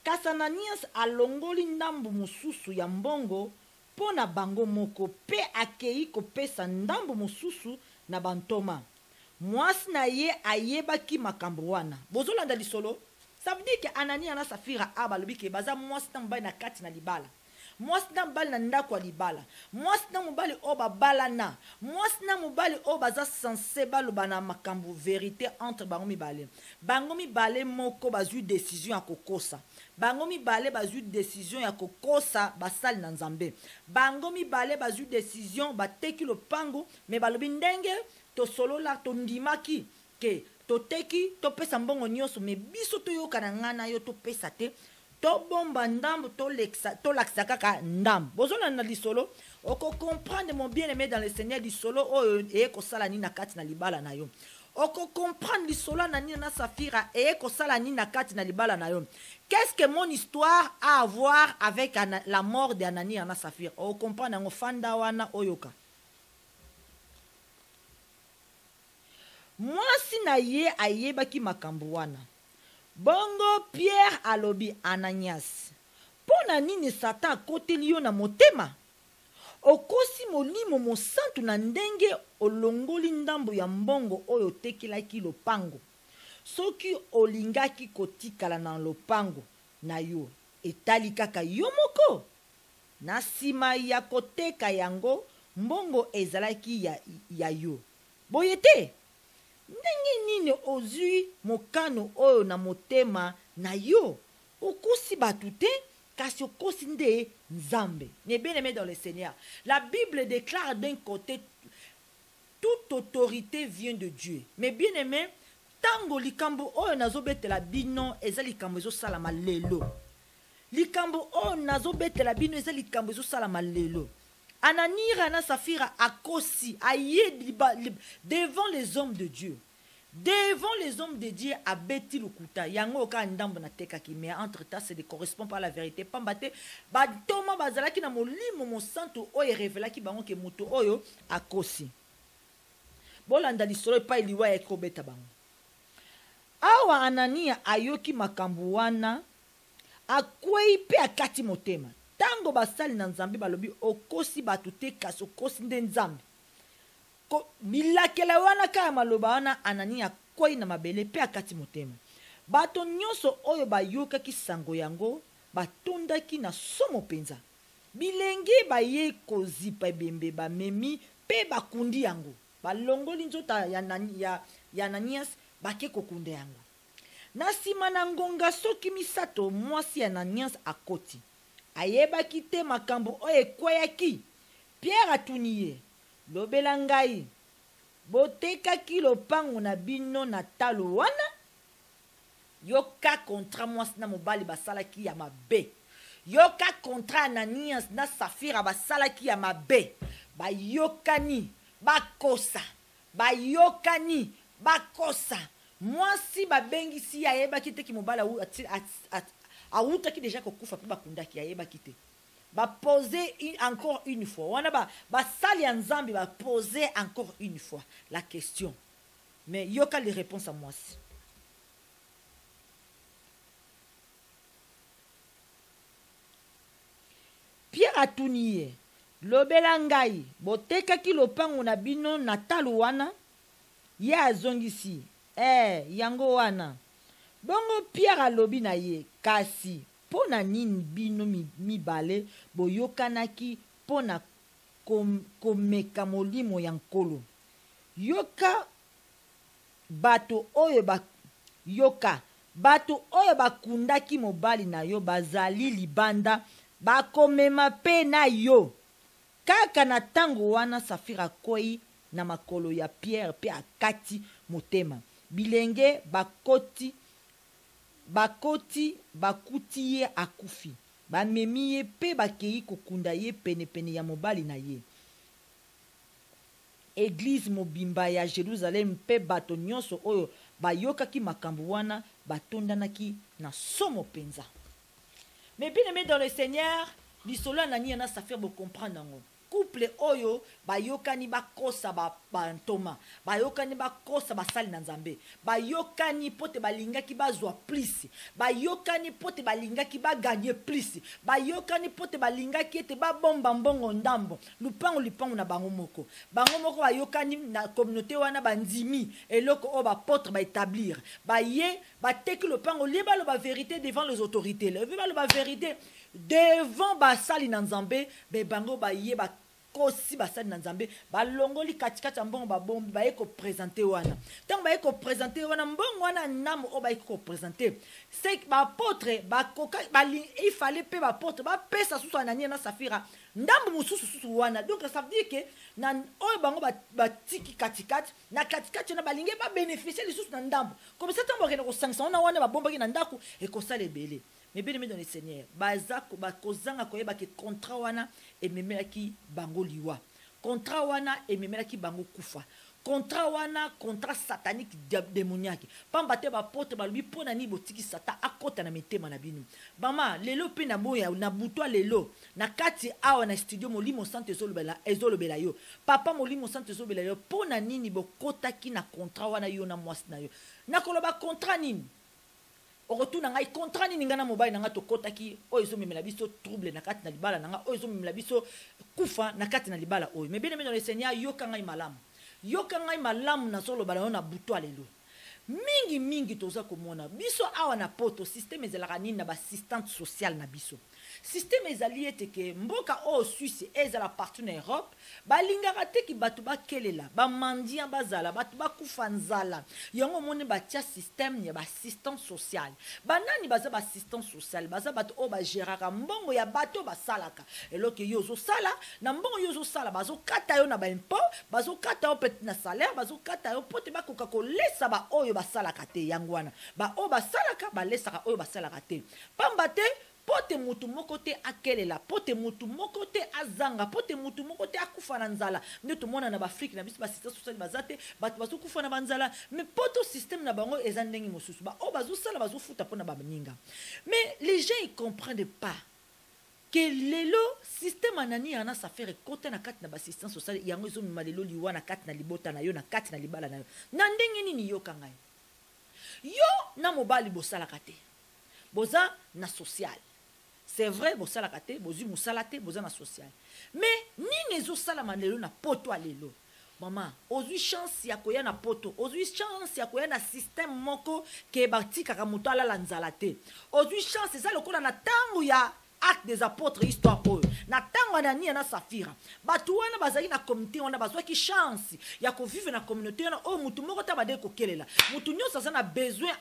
kasi Ananias alongoli ndambu mosusu ya mbongo mpo na bango moko pe akei kopesa ndambu mosusu na bantoma mwasi na ye ayebaki makambo wana bozolanda lisolo ça veut dire que Ananias na Safira balobi ke baza mwasi na mobali na kati na libala mwasi na mobali na ndako ya libala mwasi na mobali oyo babalana mwasi na mobali oyo baza sanse baloba na makambo vérité entre bango mibale moko bazwi décision ya kokosa bango mibale bazwi décision ya kokosa basali na nzambe bango mibale bazwi décision bateki lopango me balobi ndenge tosolola tondimaki ke toteki topesa mbongo nyonso me biso toyokana ngana yo topesa te tobomba ndambo tolakisa kaka ndambo bozolanda lisolo oko comprendre mon bien-aimé dans le Seigneur lisolo oyo ekosala nini na kati na libala na yo oko comprendre lisolo na nini na Safira ekosala nini na kati na libala na yo qu'est-ce que mon histoire a à voir avec la mort de Ananias na Safira oko comprendre ngo fanda wana oyoka mwasi na ye ayebaki makambo wana bongo Pierre alobi Ananias pona nini Satan akoteli yo na motema okosi molimo mosantu na ndenge olongoli ndambo ya mbongo oyo tekelaki lopango soki olingaki kotikala na lopango na yo etali kaka yo moko na nsima ya koteka yango mbongo ezalaki ya yo boye te ndenge nini ozwi mokano oyo na motema na yo okosi batu te kasi okosi nde nzambe. Mais bien aimé dans le Seigneur, la Bible déclare d'un côté toute autorité vient de Dieu, mais bien aimé tango likambo oyo nazobetela bino eza likambo ezosalama lelo, likambo oyo nazobetela bino eza likambo ezosalama lelo. Ananias na Safira akosi aye devant les hommes de Dieu. Devant les hommes de Dieu a beti lukuta yango ka ndambo na tekaki mais entre temps c'est ne correspond pas à la vérité pambate ba toma bazalaki na molimo mo santo oyo revelaki bango ke moto oyo akosi bolanda lisolo pa liwa ekobeta bango awa Ananias ayoki makambo wana akwei pe akati motema tango basali na nzambe balobi okosi batu te kasi okosi nde nzambe ko bilakela wana kaya maloba wana Ananias akwei na mabele pe akati motema bato nyonso oyo bayokaki sango yango batondaki na somo penza bilenge baye kozipa ebembe bamemi pe bakundi yango balongoli nzota ya Ananias bake kokunda yango na nsima na ngonga soki misato mwasi ya Ananias akoti ayebaki te makambo oyo ekweyaki. Pierre atuni ye, lobela ngai botekaki lopango na bino na talo wana. Yoka kontra mwasi na mobali basalaki ya mabe. Yoka kontra Ananias na Safira basalaki ya mabe. Bayokani bakosa, bayokani bakosa. Mwasi babengisi ayebaki te ki mobali awutaki deja kokufa pe bakundaki ayebaki te. Ba poser encore une fois. Wana ba sali ya Nzambe ba poser encore une fois la question. Mais yoka les réponses à mwasi. Pierre atuni ye, lobela ngai botekaki lopango na bino na talo wana. Ye azongisi yango wana. Bongo Pierre alobi na ye, kasi pona nini bino mibale boyokanaki pona komeka molimo ya nkolo. Yoka bato oyo bakundaki mobali na yo bazali libanda bakomema pe na yo. Kaka na tango wana Safira koi na makolo ya Pierre pe akati motema. Bilenge bakuti ye akufi. Bamemi ye pe bakei kokunda ye pene ya mobali na ye. Église mobimba ya Jérusalem pe bato nyonso oyo bayokaki makambo wana batondanaki na somo penza. Mais bien aimé dans le Seigneur, lisolo nani na Safira bo comprendre ngo. Couple oyo bayokani bakosa bantoma, bayokani bakosa basali na Nzambe, bayokani pote balingaki bazwa plus, bayokani pote balingaki baganye plus, bayokani pote balingaki ete babomba mbongo ndambo, lupango na bango moko bayokani na communauté wana bandimi eloko o ba potre ba établir, baye bateki lupango libalo ba vérité devant les autorités, libalo ba vérité devant basali na Nzambe, be bango baye ba kosi basali na Nzambe balongoli katikati ya mbongo babombi baye ko présenter wana. Tant baye ko présenter wana mbongo wana namu o baye ko présenter. C'est ba apôtre ba koka il fallait pe ba apôtre ba pesa susu Anania na Safira ndambu mususu wana. Donc ça veut dire que na o bango ba tiki katikati na katikati na balinge ba bénéficier les susu na ndambu. Comme ça tambo kena ko 500 na wana ba bomba ki na ndaku e ko sala ebele. Mais bien aimé dans le Seigneur, bazako bakozanga koyeba ke contrat wana ememelaki bango liwa. Contrat wana ememelaki bango kufa. Contrat wana contrat satanique démoniaque. Pamba te ba pote ba lubi pona ni botiki sata akota na mitema na binu. Bama lelo pe na boya na butwa lelo na kati awa na studio Molimo Santé ezolobela yo. Papa Molimo Santé ezolobela yo pona nini bokota ki na contrat wana yo na mwasi na yo. Na koloba contrat nini? Retour nanga contrat ni ngana mobile nanga to kotaki oyo memela biso trouble na kati na libala nanga oyo memela biso kufa na kati na libala oyo. Mais bien aimé dans le Seigneur, yoka ngai malamu na solo bala na butwa lelo mingi toza komona biso awa na poto système ezalaka nini na ba assistante sociale na biso. Système ezali ete ke mboka o Suisse ezala partout na Europe balingaka te ki batu bakelela bamandia bazala batu bakufa nzala yango moni batia système ya ba assistance sociale. Banani baza ba assistance sociale baza batu o ba géraka mbongo ya bato basalaka eloke yozo sala na mbongo yozo sala bazo kata yo na ba impôt bazo kata yo peut na salaire bazo kata yo pote bakoka ko lesa ba oyo basalaka te yango wana ba o basalaka balesaka oyo basalaka te pamba te pote mutu moko te akelela pote mutu moko te azanga pote mutu moko te akufa na nzala nde tomona na Afrique na biso ba système social bazate bato bazo kufa na banzala mais poto système na bango eza ndenge mosusu ba o bazo sala bazo futa pona ba ninga. Mais les gens ils comprennent pas que lelo système anani ana sa faire côté na kati na ba assistance sociale yango ezo malelo liwa na kati na libota na yo na kati na libala na yo na ndenge nini yo kangai yo na mobali bosala kate boza na social. C'est vrai, vous savez la kate, vous avez vous na social. Mais ni nezo sala manelo na poto alelo. Maman, ozu chance ya koya na poto, ozu chance ya koya na système moko ke batika ka muto ala lanzalate. Ozu chance ça lokola na tangu ya acte des apôtres histoire oyo. na tango Anania na Safira bato wana bazali na communauté wana bazwaki chance ya ko vivre na communauté wana o mutu moko ta bade ko kelela mutu nyonso azana besoin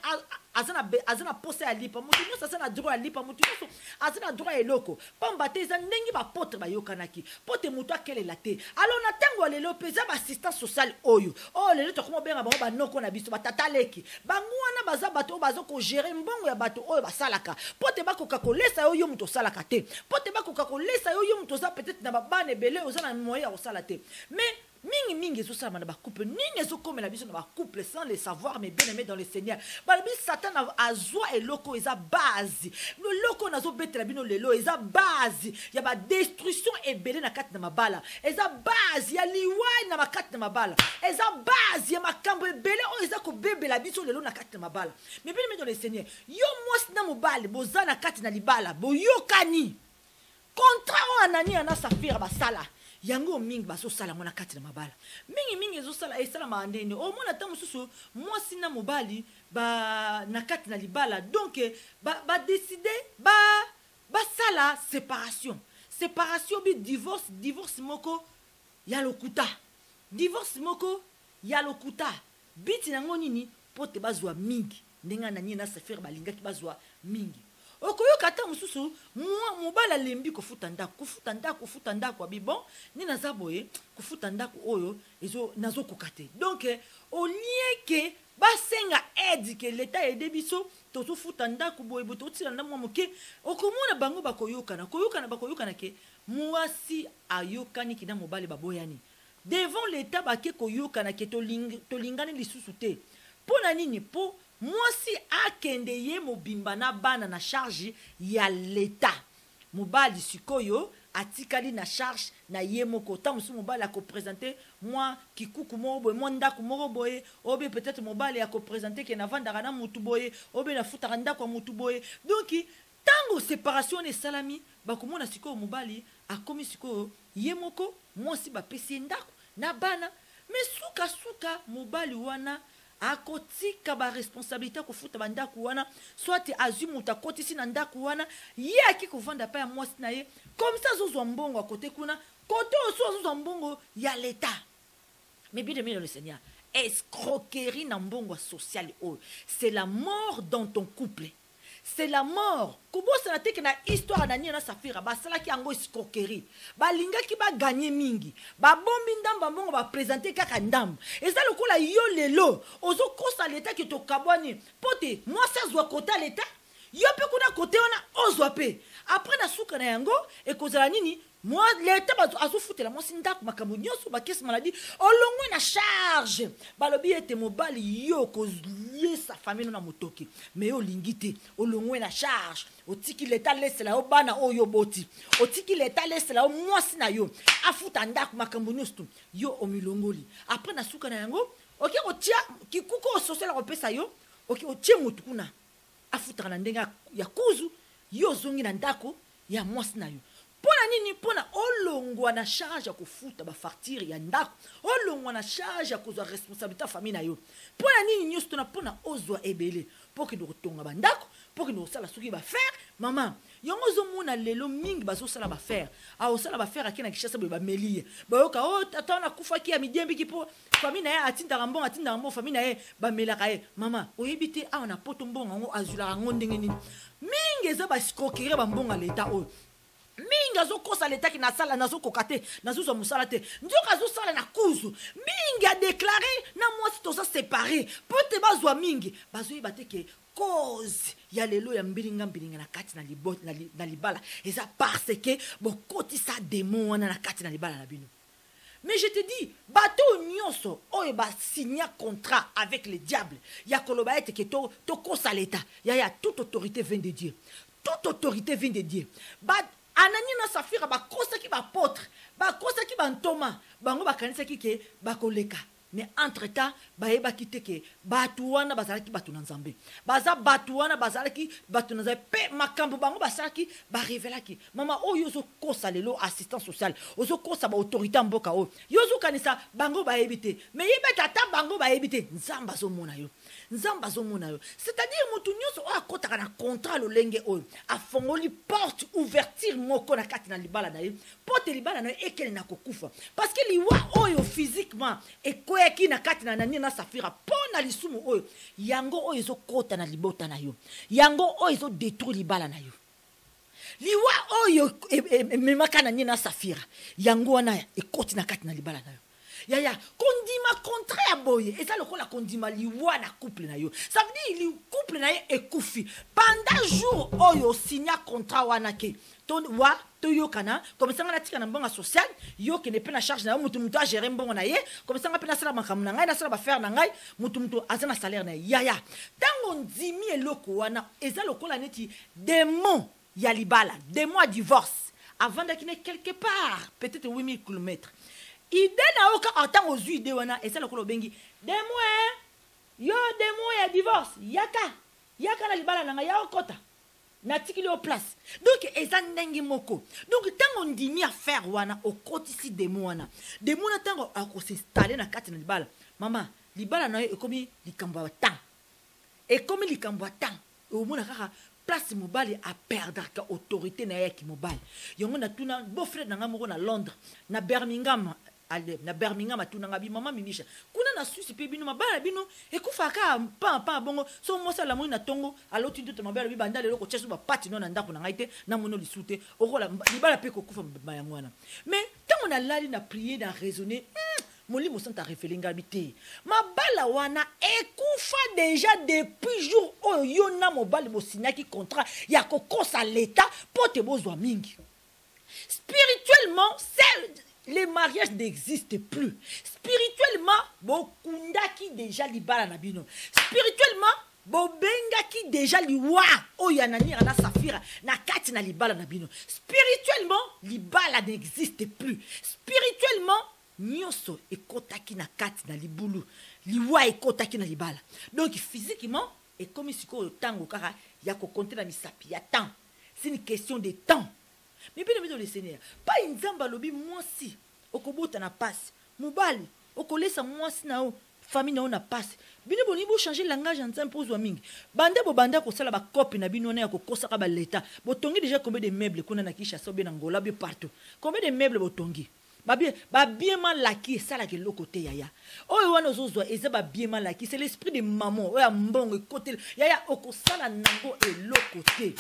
azana posa ya lipa mutu nyonso azana droit ya lipa mutu nyonso azana droit eloko pamba te eza ndenge ba potre ba yokanaki pote mutu akelela te alors na tango lelo peza ba assistance sociale oyo lelo to komo benga bango ba noko na biso batata leki bango wana baza bato bazo ko gérer mbongo ya bato oyo basalaka pote bakoka kolesa yo mutu osalaka te pote bakoka kolesa yo mutu oza peut-être na babane belé oza na moyen ya kosala te mais mingi ezosala na ba couple nini ezokomela biso na ba couple sans le savoir mais bien aimé dans le Seigneur balobi Satan azwa eloko eza base le loko nazo betela bino lelo eza base ya ba destruction ebele na kati na mabala eza base ya liwai na makati na mabala eza base ya makambo ebele o eza ko bebela biso lelo na kati na mabala mais bien aimé dans le Seigneur yo mwasi na mobali boza na kati na libala boyokani contrat o Anania na Safira basala yango mingi baso sala mona kati na mabala mingi ezo sala esala maandene o mona ta mususu mwasi na mobali ba na kati na libala donc ba décider ba sala séparation bi divorce moko ya lokuta biti nango nini pote bazwa mingi ndenga na nina Safira balingaki bazwa mingi okoyoka ta mususu mobala lembi kofuta ndako abi bon ni naza boye kofuta ndako oyo ezo nazo kokate donc au lieu que basenga aide que l'état aide biso to futa ndako boye boto tila na moke okomona bango bakoyokana ke mwasi ayokani kina mobali baboyani devant l'état bake koyokana ke to lingani lisusu te pona nini po mwasi akende ye mobimba na bana na charge ya l'État mobali sikoyo atikali na charge na ye moko ta musu mobali ako présenter moi kikuku moko boye ndako moko boye obe peut-être mobali ako présenter ke na vandaka na mutu boye obe na futaka ndako mutu boye donc tango séparation ne salami bakomona sikoyo mobali akomi sikoyo ye moko mwasi bapesi ndako na bana mais suka mobali wana akotika ba responsabilité ko futa bandako wana soit azimuta kotisi na ndako wana ye akikovanda pa ya mwasi na ye comme ça zozwa mbongo akote kuna kote oso zozwa mbongo ya l'État mais bien aimé dans le Seigneur escroquerie na mbongo social c'est la mort dans ton couple c'est la mort kubosa na teke na histoire na Anania na Safira basalaki yango escroquerie balingaki ba gagner mingi ba bombi ndamba mbongo ba présenter kaka ndamba eza lokola yo lelo ozo kosa l'État ki to kabwani pote moi ça zwa kota l'État yo pe kuna kote ona ozwa pe après na suka na yango e kozala nini moi l'État azo futela moi sindako makambo nyonso ba caisse maladie olongwe na charge balobi ete mobali yo kozlie sa famille na motoki mais yo lingite olongwe na charge otiki l'État laisse la obana oyo boti otiki l'État laisse la mwasi na yo afuta ndako makambo nyonso yo omilongoli après na suka na yango OK otia kikuko social opesa yo OK otie mutu kuna afuta na ndenga ya kuzu yo zongi na ndako ya mwasi na yo pona nini pona olongwa na charge ya kufuta ba facture ya ndako olongwa na charge ya kozwa responsabilité famille na yo pona nini nyonso tona pona ozwa ebele poki ndo kotonga ba ndako poki ndo sala soki ba faire maman yongo zo mona lelo mingi bazo sala ba faire osala ba faire akina kishasa ba melie bayoka tata na kufaki ya midembi kipo famille na ye atinda mbongo famille na ye ba melaka ye maman oyebite na poto mbongo ngo azula ngo ndenge nini mingi eza ba escroquerie ba mbongo l'État oyo mingi azokosa l'État ki na sala nazokoka te nazozwa mosala te nzoka azosala na kuzu mingi a déclaré na mwasi toza séparé po te bazwa mingi bazoyeba te ke cause ya lelo ya mbilinga na kati na libala eza parce que bokotisa démon wana na kati na libala na bino. Mais je te dis, bateau nyonso oyo ba signer contrat avec le diable ya koloba ete ke to kosa l'État ya toute autorité vient de Dieu. Toute autorité vient de Dieu. Anania na Safira bakosa ki ba potre bakosa ki ba ntoma bango bakanisa ki ke bakoleka mais entre temps bayeba ki te ke batu wana bazalaki batu na Nzambe baza batu wana bazalaki batu na Nzambe pe makambo bango basalaki ba revelaki mama oyo zo kosa lelo assistance sociale ozo kosa ba autorité mboka oyo yozo kanisa bango bayebite mais yeba tata bango bayebite Nzamba zo mona yo nzamba azomona yo. C'est-à-dire mutu nyonso o akotaka na contrat lolenge oyo afongoli porte ouverture moko na kati na libala na ye porte libala na ye ekele na kokufa parce que liwa oyo physiquement ekoyaki na kati na nani na Safira pona lisumu oyo yango oyo ezokota na libota na yo yango oyo ezodétruire libala na yo liwa oyo memaka na nina Safira yango wana ekoti na kati na libala na yo yaya kondima contrat ya boye eza lokola kondima liwa na couple na yo ça veut dire li couple na ye ekufi pendant jour oyo signa contrat wana ke ton wa to yokana comme ça ngana tika na mbonga social yo ke ne pe na charge na mutu a gérer mbongo na ye comme ça ngapena sala makamu na ngai na sala ba faire na ngai mutu azana salaire na yaya tango ndimi eloko wana eza lokola neti démon ya libala démon à divorce avant d'akine quelque part peut-être 8000 km. Idée na oka attend aux yeux de wana et ça le kolo bengi demo yo demo ya divorce yaka na libala nanga ya okota na tikili au place donc eza ndenge moko donc tango ndimi affaire wana okoti si demo wana demo na tango akosinstaller na kati na libala mama libala na yo ekomi likambo temps ekomi likambo temps omona kaka place mobali a perdre ka autorité na yaki mobali yongo na tuna beau frère nanga moko na Londres na Birmingham na Birmingham atuna ngabi mama minisha kuna na Suisse pe bino mabala bino ekufaka pa bongo so mosa la na tongo aloti ndoto mabala bi banda lelo ko tchesu ba pati no na ndako na ngaite na mono lisute okola libala pe ko kufa mayango wana mais tant on a lali na prier na raisonner molimo santa refelinga bité mabala wana ekufa déjà depuis jour oyo na mobali bo signaki contrat ya ko kosa l'état pote bozwa mingi spirituellement les mariages n'existent plus. Spirituellement, bokundaki déjà libala na bino. Spirituellement, bobengaki déjà liwa oyanani na Safira na kati na libala na bino. Spirituellement, libala n'existe plus. Spirituellement, nyoso ekotaki na kati na libulu. Liwa ekotaki na libala. Donc physiquement, et comme si ko tango kaka ya ko compter na misapi ya temps. C'est une question de temps. Mais bien aimé le Seigneur, pas une zamba lobi moi si okobota na passe mobali okolesa moi si na famille na passe bino boni bo changer langage en temps pour mingi bande bo banda ko sala ba copie na bino na ko kosaka ba l'état bo tongi déjà combien de meubles kuna na Kinshasa be na Angola be partout combien de meubles bo tongi ba bien mal laki sala ke lo côté yaya oyo wana ozozwa eza ba bien mal laki c'est l'esprit de maman oya mbongo côté yaya okosala nango e lo côté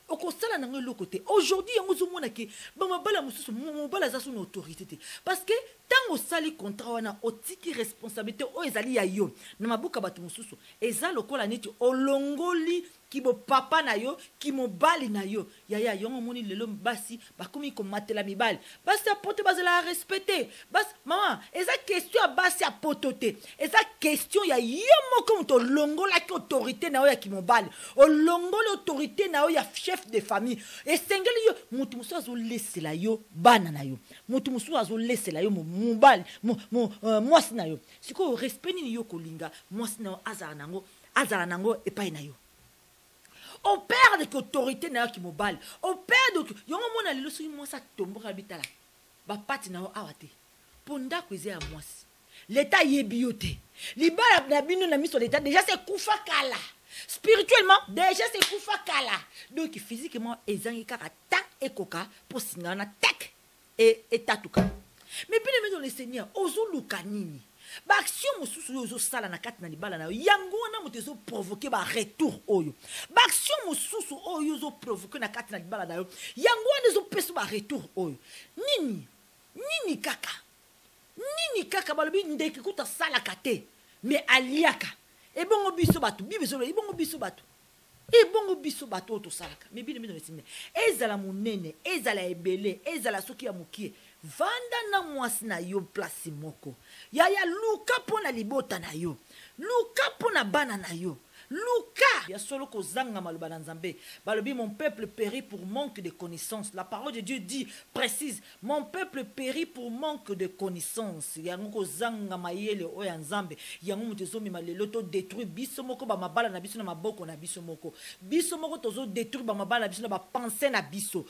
okosala nango lo côté aujourd'hui yango zomona ke ba mabala mususu mobala za sous autorité parce que tango sali contrat wana otiki responsabilité o ezali ya yo na mabuka bato mususu eza lokola neti olongoli ki bo papa na yo ki mobali na yo yaya yongo moni lelo basi bakomi ko matela mibali basi apote bazela respecter bas maman eza question basi apotote eza question ya yo moko to longola ki autorité na yo ya ki mobali o longola autorité na yo ya chef de famille et sengeli yo mutu musu azo lesela yo bana na yo mutu musu azo lesela yo mobali mwasi na yo siko respect ni yo kolinga mwasi na azala nango epai na yo au père de autorité na yo ki mobali au père de yongo mona lelo soki mwasi atomboka bitala bapati na yo awa te mpo ndako eza ya mwasi l'état yebi yo te libala na bino na miso l'état déjà c'est kufa kala spirituellement déjà c'est kufa kala donc physiquement ezangi kaka ta ekoka po singa na tek et tatuka mais bien dans le Seigneur ozoluka nini ba action mususu ozo sala na kati na libala na yango na motezo provoquer ba retour oyo ba action mususu oyo ozo provoquer na kati na libala na yango na zo peso ba retour oyo nini kaka balobi ndeki kuta sala kate mais aliaka e bongo biso bato bibezo e bongo biso bato to salaka mais bien dans le Seigneur ezala monene ezala ebele ezala soki ya mukie vanda na mwasi na yo place moko yaya luka pona libota na yo luka pona bana na yo luka ya solo kozanga maloba na nzambe balobi mon peuple périt pour manque de connaissances. La parole de Dieu dit précise mon peuple périt pour manque de connaissances. Yango kozanga mayele oya nzambe yango mutezomi malelo to détruire biso moko ba mabala na biso na maboko na biso moko tozo détruire ba mabala na biso na ba pensée na biso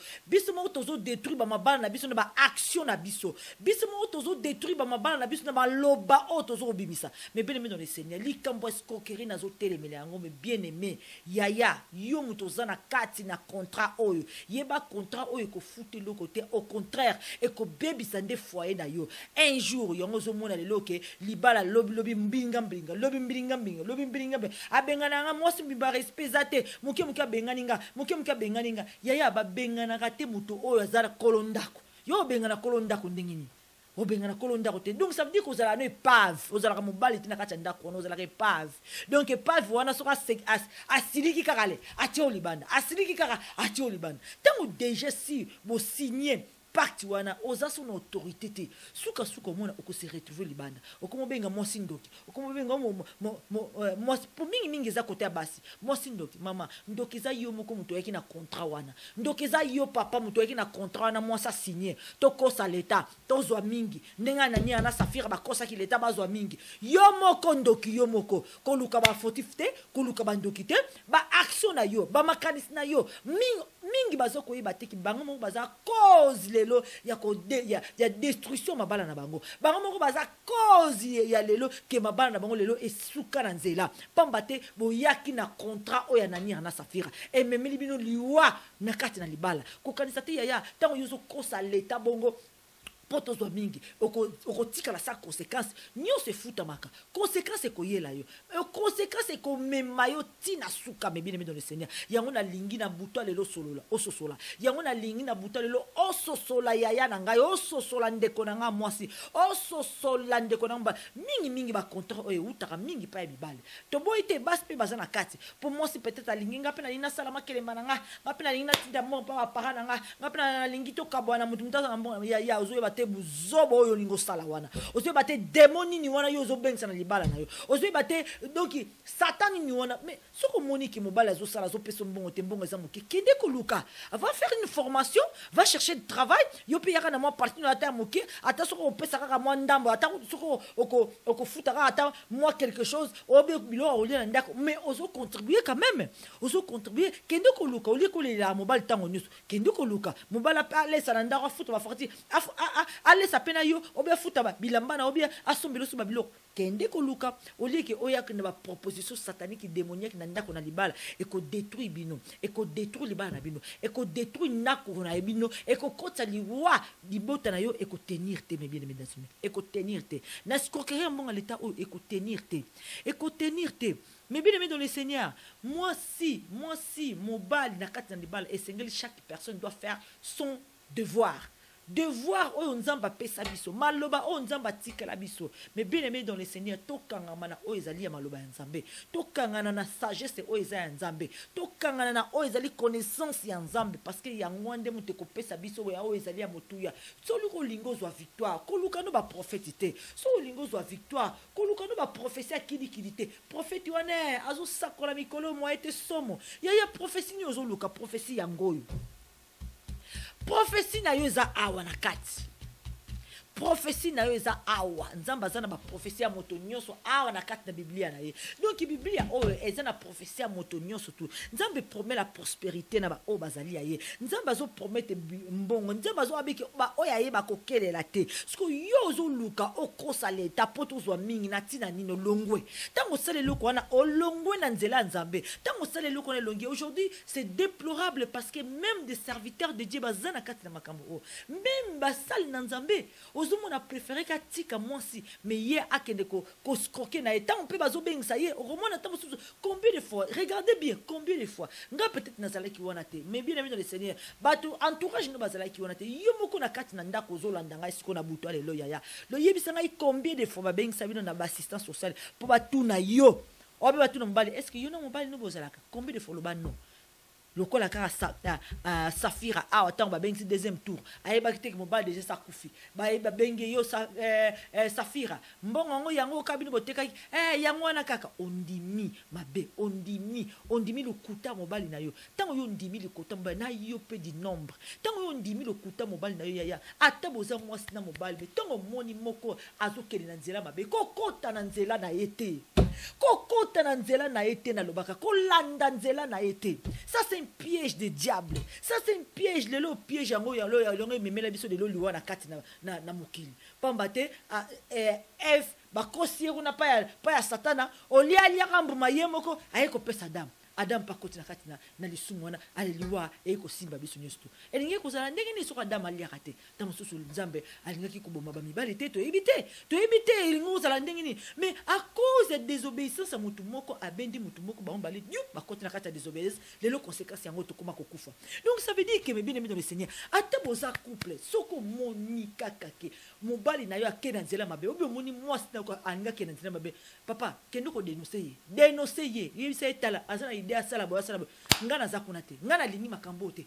moko tozo détruire ba mabala na biso na ba action na biso moko tozo détruire ba mabala na biso na ba loba o tozo obimisa. Mais bien aimé dans le Seigneur likambo escroquerie nazo telemela yango mais bien aimé yaya yo mutoza na kati na contrat oyo yeba contrat oyo ko futi le côté au contraire et ko bebisa nde foyer na yo un jour yango zo mona lelo ke libala lobi mbinga abengana nga mwasi mbimba respectate muke benganinga yaya ba bengana kate muto oyo azara kolondako yo bengana kolondako ndingini obengana kolondako te. Donc ça veut dire que vous allez épave vous allez mobali tina kati ndako vous allez épave donc épave wana soka asiliki kakale atio libanda asiliki kaka atio libanda tango déjà si vous signez pacte wana oza son autorité te suka mona oko se retrouver libanda okomo benga mosi ndoki okomo benga mo pour mingi za côté basi mosi ndoki mama ndoki za yo moko muto yaki na contrat wana ndoki za yo papa muto yaki na contrat wana moi sa signé to kosa l'état to zwa mingi ndenga na nia na safira ba kosa ki l'état ba zwa mingi yo moko ndoki yo moko koluka ba fautif te koluka ba ndoki te ba action na yo ba makanisme na yo mingi bazoko yeba te ki bango moko baza cause lelo ya destruction mabala na bango moko baza cause ya lelo ke mabala na bango lelo esuka na nzela pamba te boyaki na contrat oya nani na safira et memeli bino liwa na kati na libala kokanisa te yaya tango yozo kosa l'état bongo poto zwa mingi okotika la sa conséquence nyo se futa maka conséquence ko yela yo conséquence ko mema yo tina suka me bien dans le Seigneur yango na lingi na buto lelo solola ososola yango na lingi na buto lelo ososola yaya na ngai ososola ndeko na nga mwasi ososola ndeko na mba mingi ba contrat oyo utaka mingi pa bibale to boite bas pe bazana kati pour moi c'est peut-être a lingi nga pe na lina salama kelemba na nga pe na lingi na tinda mo pa para na nga pe na lingi to kabwana mutu mutaza na ya ozo buzobo oyo lingo sala wana ozo bate demoni ni wana yo ozo bengsa na libala na yo ozo bate donc satan ni wana mais soko moniki mobala zo sala zo peso mbongo te mbongo za moki kende ko luka va faire une formation va chercher du travail yo pe yaka na moi partie na ta moki ata soko pesa kaka moi ndambo ata soko oko futaka ata moi quelque chose obe bilo o lena ndako mais ozo contribuer quand même ozo contribuer kende ko luka o liko la mobile tango nyusu kende ko luka mobala pa lesa na ndako futa ba forti allez ça pena yo obia futa ba bilamba na obia asombelo so babilo kende ko luka olike oya ke ba proposition satanique démoniaque na ndako na libala et ko détruire bino et ko détruire libala na bino et ko détruire ndako na bino et ko kota liwa libota na yo et ko tenir te bien et ko tenir te na escroquerie mbonga l'état et ko tenir te mais bien aimé dans le Seigneur moi si mon bal na kati na libala et Seigneur chaque personne doit faire son devoir oyo nzamba pesa biso maloba oyo nzamba tikela biso mais bien aimé dans le Seigneur tokangana na oyo ezali ya maloba ya nzambe tokangana na sagesse oyo eza ya nzambe tokangana na oyo ezali connaissance ya nzambe parce que yango nde moto kopesa biso oyo ezali ya motuya soli kolingo zwa victoire koluka no ba prophète te soli lingo zwa victoire koluka no ba prophétie akili te prophète wana azo sakola mikolo mo ete somo ya prophétie ni ozo luka prophétie ya ngoyo prophétie na yo eza awa na kati prophétie na yo eza awa nzamba zana ba prophétie ya moto nyonso awa na kati na biblia na ye donc biblia oyo eza na prophétie ya moto nyonso tout nzambe promet la prospérité na ba o bazali ya ye nzamba zo promettre mbongo nzamba zo abiki ba oya ye ba kokelela te siko yo zo luka okosa leta poto zo mingi na tina nino longwe tango sale loko wana olongwe na nzela nzambe tango sale loko na longi aujourd'hui c'est déplorable parce que même des serviteurs de Dieu bazana kati na makambo même basali na nzambe on a préféré qu'à tika moi si mais hier à kende ko scroquer na état on peut bazo beng ça y est au moins combien de fois regardez bien combien de fois nga peut-être nazala ki wana te mais bien aimé dans le Seigneur bato entourage no bazala ki wana te yo moko na kati na ndako zolanda ngai siko na buto ale lo yaya lo yebisa ngai combien de fois ba beng ça bino na assistance sociale pour ba tuna yo obe ba tuna mbali est-ce que yo na mbali no bozalaka combien de fois lo ba non lokola kaka Safira awa tango babengi deuxième tour ayeba kiteke mobali déjà sakufi bayeba bengi yo Safira mbongo ngo yango kabini boteka yango wana kaka ondimi mabe ondimi lokuta mobali na yo tango yo ondimi lokuta mobali na yo pe di nombre tango yo ondimi lokuta mobali na yo ya ata boza mwasi na mobali mais tango moni moko azokeli na nzela mabe kokota na nzela na yete kokota na nzela na yete na lobaka kolanda nzela na yete. Ça c'est un piège de diable. Ça c'est un piège le piège yango ya lo memela biso de lo liwa na kati na mokili pambate F ba kosiero na pa ya satana olia rambu mayemoko ayeko pesa Adam pa koti na kati na lisumu wana aleliwa eko simba biso nyesto elingi kozala ndenge ni soka Adam alia kate tamo susu nzambe alingaki kuboma ba mibali te to ebite elingi kozala ndenge ni mais à cause de désobéissance mutu moko abendi mutu moko ba ombali yu ba koti na kati ya désobéissance lelo conséquence yango to koma kokufa. Donc ça veut dire que me bien aimé dans le Seigneur ata boza couple soko monika kake mobali na yo akena nzela mabe obi omoni mwasi na ko anga kena nzela mabe papa kendo ko dénoncer ye yebisa etala azana idée asala boya sala ngana za kuna te ngana lingi makambo te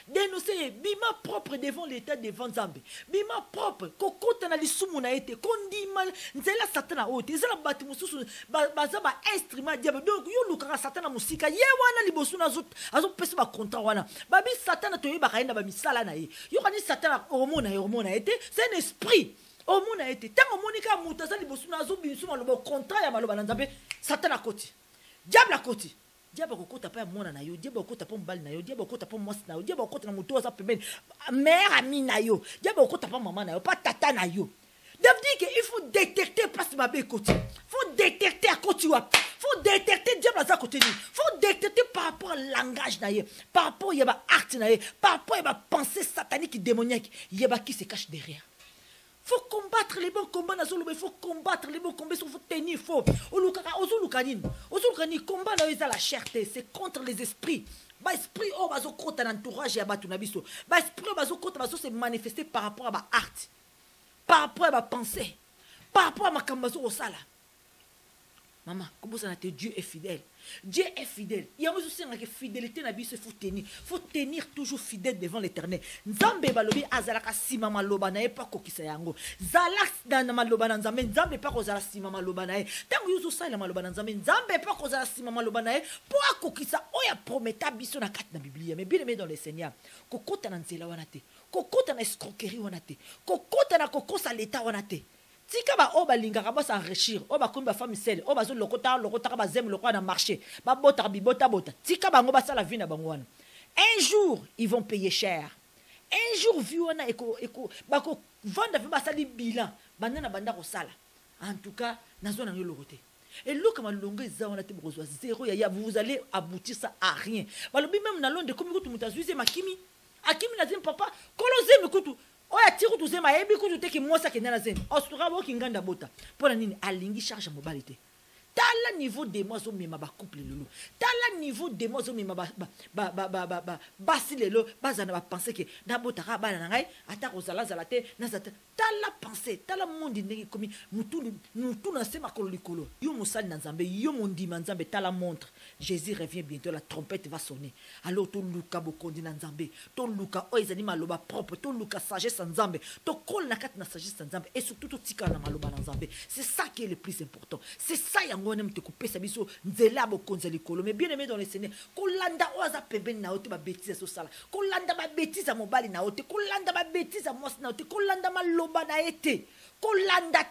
dénoncer bima propre devant l'état devant Nzambe bima propre kokota na lisumu na ete kondima nzela satana ote ezala batu mususu baza ba instrument diable. Donc yo lukaka satana musika ye wana libosu na azo pesa ba contrat wana babi satana to yeba kaenda ba misala na ye yo kani satana hormone ete c'est un esprit hormone ete tango monika muta za libosu na azo binsu maloba contrat ya maloba na Nzambe satana koti diable akoti diable kokota pa mona na yo diable kokota pa mbali na yo diable kokota pa mwasi na yo diable kokota na muto za pembeni mère ami na yo diable kokota pa maman na yo pa tata na yo. Ça veut dire qu'il faut détecter parce que ma belle côté faut détecter à côté faut détecter diable à côté faut détecter par rapport au langage na ye par rapport yeba acte na ye par rapport yeba pensée satanique démoniaque yeba qui se cache derrière. Faut combattre les bons combats dans il faut combattre les bons combats, il faut tenir fort. Ozulukani combat dans la cherté, c'est contre les esprits. Ba esprit o bazo kota na entourage ya batu na biso. Ba esprit o bazo kota bazo se manifester par rapport à ba art. Par rapport à ma pensée. Par rapport à ma kambazo osala. Maman, comment ça Dieu est fidèle. Dieu est fidèle. Il y a aussi une fidélité na biso, il faut tenir. Faut tenir toujours fidèle devant l'Éternel. Nzambe balobi azalaka sima maloba na e pa kokisa yango. Zalak na maloba na Nzambe, Nzambe pa kozala sima maloba na e. Tango yuzo sala maloba na Nzambe, Nzambe pa kozala sima maloba na e. Po akokisa oya prometa biso na kati na Biblia. Mais bien aimé dans le Seigneur, kokota na nzela wana te. Kokota na escroquerie wana te. Kokota na kokosa l'état wana te. Tika ba oba lingaka ba s'enrichir, oba kumba femme sel, oba zo lokota ba zem lokwa na marché, ba bota bibota bota. Tika ba ngoba sala vie na bango wana. Un jour, ils vont payer cher. Un jour, vu wana eko ba ko vendre ba sali bilan, banda na banda ko sala. En tout cas, na zona yo lokote. Et l'eau comme longue wana te besoin zéro ya vous allez aboutir ça à rien. Balobi même na londe comme ko tumutazuize makimi. Akimi na zem papa, koloze mekutu. Oya tiro tuzema yebi kutu teki mwasa kenana zeni ostura bo kinganda bota pona nini alingi charge mobilité tala niveau de moi zo mema ba couple lolo tala niveau de moi zo mema ba basi lelo bazana ba penser que na bota ka bana ngai ata kozala zala te na zata tala penser tala monde ndenge komi mutu na sema kolikolo yo musali na Nzambe yo mondima Nzambe tala montre Jésus revient bientôt, la trompette va sonner. Alors, tout luka bokondi na Nzambe, tout luka oizani maloba propre, tout luka sagesse en Nzambe, tout kol na kat na sagesse en Nzambe, et surtout tout tika na maloba na Nzambe. C'est ça qui est le plus important. C'est ça yango nem te couper sabiso nzela bokonza likolo. Mais bien aimé dans le Seigneur, kolanda oza pembe na ote ba bêtise so sala. Kolanda ba bêtise a mobali na ote, kolanda ba bêtise a mwasi na ote, kolanda maloba na ete. Kolanda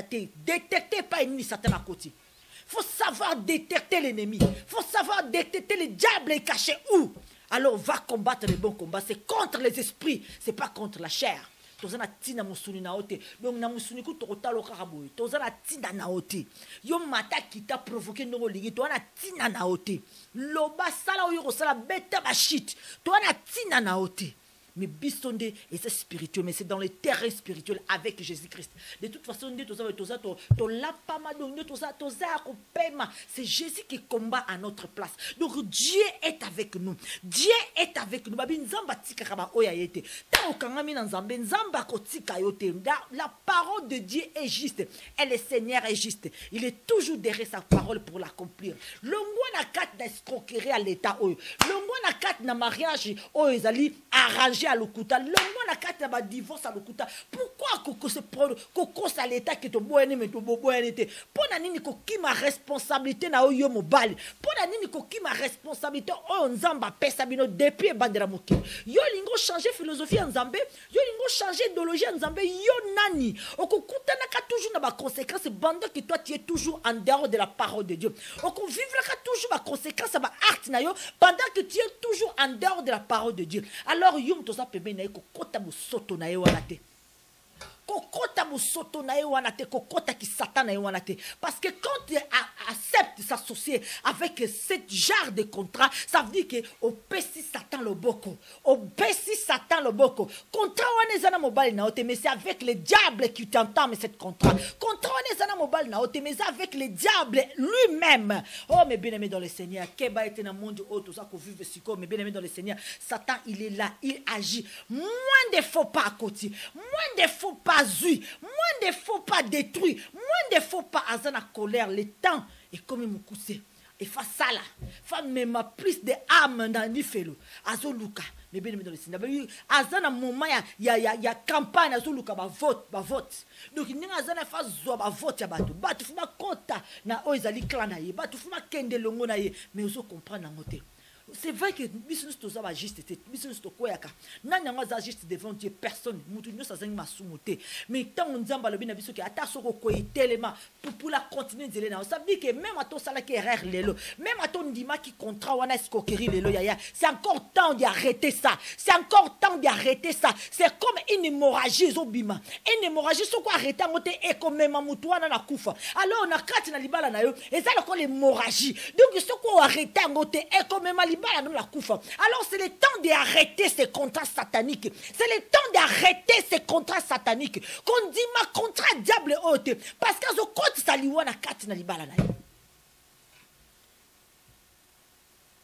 te, détectez pas ennemi satan à côté. Faut savoir détecter l'ennemi. Faut savoir détecter le diable est caché où. Alors va combattre les bons combats. C'est contre les esprits. C'est pas contre la chair. Tozana tina musuni na ote. Donc na musuni ku tokotalo karaboy. Tozana tina na ote. Yo mata qui t'a provoqué no ligi. Tozana tina na ote. Loba sala oyo sala beta ba shit. Tozana tina na ote. mais bisonde et c'est spirituel, mais c'est dans les terrains spirituels avec Jésus-Christ. De toute façon, c'est Jésus qui combat à notre place. Donc Dieu est avec nous. Dieu est avec nous. La parole de Dieu est juste. Et le Seigneur est juste. Il est toujours derrière sa parole pour l'accomplir. Le na kat na escroquerie à l'état oyo. Le na kat na mariage oyo ezali arrangé à l'okuta. Le na kat na divorce à l'okuta. Pourquoi koko se prendre koko sa l'état que to boyene mais to boyene te. Pona nini ko ki ma responsabilité na oyo mobali. Pona nini ko ki ma responsabilité oyo nzamba pesa bino depuis bandera moki. Yo lingo changer philosophie en Nzambe, yo lingo changer idéologie en Nzambe, yo nani. Okukuta na ka toujours na ba conséquences bande que toi tu es toujours en dehors de la parole de Dieu. Oko vivre ka toujours ba conséquences ba acte na yo pendant que tu es toujours en dehors de la parole de Dieu. Alors yo mtoza pembe na ko kota bo soto na yo wana te. Kokota musoto na yo wana te, kokota ki satan na yo wana te. Parce que quand tu acceptes de s'associer avec ce genre de contrat, ça veut dire que au pesi satan le boko, au pesi satan le boko. Contrat wana zana mobile na ote, mais c'est avec le diable qui t'entend mais cette contrat. Contrat wana zana mobile na ote, mais c'est avec le diable lui-même. Oh mes bien-aimés dans le Seigneur, keba ete na monde auto ça ko vivre siko, mes bien-aimés dans le Seigneur, Satan il est là, il agit. Moins de faux pas à côté, moins de faux pas zui, moins de faux pas détruit, moins de faux pas azana colère, le temps est comme mon coussé. Et face ça là, femme même plus de âme dans l'ifelo. Azo Luka, mais bien dans le Seigneur. Azana moment ya campagne azo Luka ba vote. Donc il n'y a azana face zo ba vote ya bato. Bato fuma kota na oizali clan na ye, bato fuma kende longo na ye, mais ozo comprendre en côté. C'est vrai que business to ça juste business to koyaka nanya ngaza juste devant Dieu personne mutu nyo sa zangi masumote mais tant on nzamba lobi na biso ke ata soko koyitelema pour la continuer de na ça veut dire que même à ton sala qui erreur lelo même à ton ndima qui contrat wana escroquerie lelo yaya c'est encore temps d'arrêter ça, c'est encore temps d'arrêter ça. C'est comme une hémorragie zobima, une hémorragie soko arrêter ngote et comme même mutu wana na kufa alors on a kati na libala na yo et ça le l'hémorragie donc soko arrêter ngote et comme même alors c'est le temps d'arrêter ces contrats sataniques. C'est le temps d'arrêter ces contrats sataniques. Qu'on dit ma contrat diable haute. Parce que ce compte saliwa na kati na libala na yo.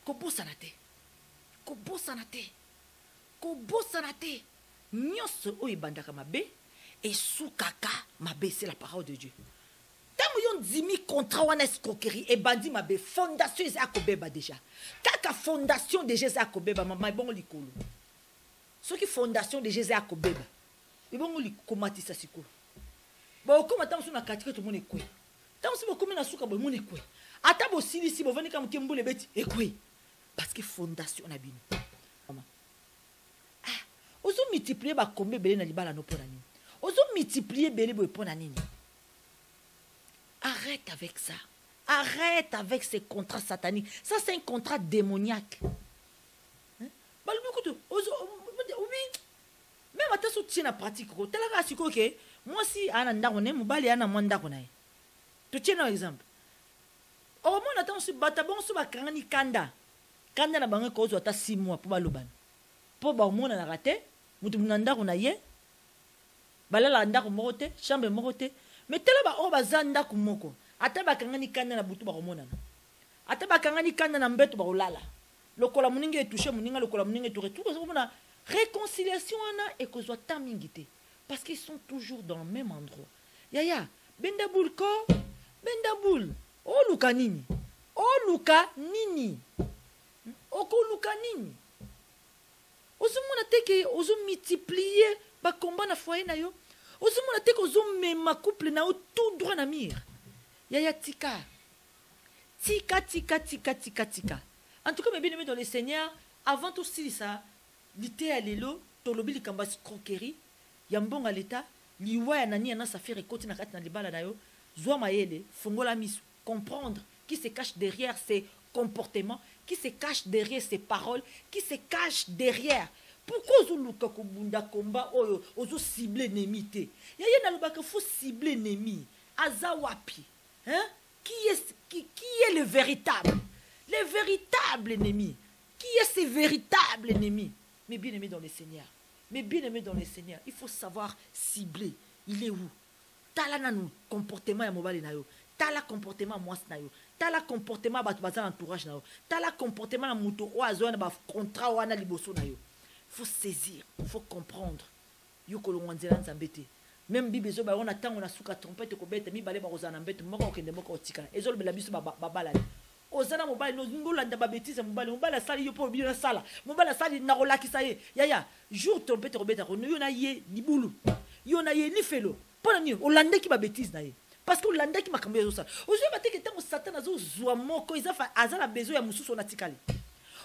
Kobosa na te. Kobosa na te. Kobosa na te. Nyonso oyo bandaka mabe et soukaka mabe, c'est la parole de Dieu. Tant yon dimi contrat wana escroquerie et bandi mabe fondation est à kobeba déjà. Kaka fondation de Jésus à kobeba mama bon likolo. Ce qui fondation de Jésus à kobeba. Et bon likomati sa siko. Bon comme attends sur na katika tout monde est quoi. Tant si beaucoup na suka bon monde est quoi. Ata bo sili si bo veni kam kembule beti et quoi. Parce que fondation na bino. Mama. Ah, ozo multiplier ba kombe belé na libala no pona nini. Ozo multiplier belé bo pona nini. Arrête avec ça. Arrête avec ces contrats sataniques. Ça, c'est un contrat démoniaque. Hein? Même à ta soutien à pratique, moi si tu tiens un exemple. Au moins, attends, si batabon sur ma kangani kanda. Kanda na bangue cause à 6 mois pour baloban. Pour ba mon na raté, mutumunanda on a ye. Balala ndako morote, chambre morote. Mais tellement ba oba zanda kumoko ataba kangani kanda na butu ba komona ataba kangani kanda na mbeto ba olala lokola muninga etouché muninga lokola muninga tout komona réconciliation ana et ko zo tamingité parce qu'ils sont toujours dans le même endroit yaya bendabul ko bendabul o luka nini oko luka nini ozomona teke ozo multiplier ba combat na foyer na yo. Ozomona te ko zo mema couple na o tout droit na mire. Yaya tika. Tika. En tout cas, mes bien-aimés dans le Seigneur, avant tout ça, l'ité à l'élo, tolobi likamba escroquerie, yambonga l'état, liwa ya nani na sa faire côté na kati na libala na yo, zwa mayele, fongola misu, comprendre qui se cache derrière ces comportements, qui se cache derrière ces paroles, qui se cache derrière. Pourquoi Zuluka Kubunda combat ozo cible ennemi te? Yaya nalobaka faut cibler ennemi. Azawapi. Hein? Qui est le véritable? Le véritable ennemi. Qui est ce véritable ennemi? Mais bien aimé dans le Seigneur. Mais bien aimé dans le Seigneur, il faut savoir cibler. Il est où? Tala na nous comportement ya mobile na yo. Tala comportement moi na yo. Tala comportement ba bazan entourage na yo. Tala comportement na muto o azo na ba contrat wana liboso na yo. Il faut saisir, il faut comprendre. Yo ko longanzela nzambete. Même bible zo ba on attend on a suka trompette ko bete mi bale ba kozana mbete moko okende moko otika. Ezolo bela biso ba bala. Ozana mobile no ngolanda ba betise mobile sali yo po bino sala. Mobile sali na rolakisa ye. Ya jour trompette ko bete ko yo na ye libulu. Yo na ye ni felo. Pour ni Hollande qui va bêtise naïe parce que Hollande qui m'a cambié ça aujourd'hui va que tant Satan a zo moko ils a fait azala besoin ya mususu na tikali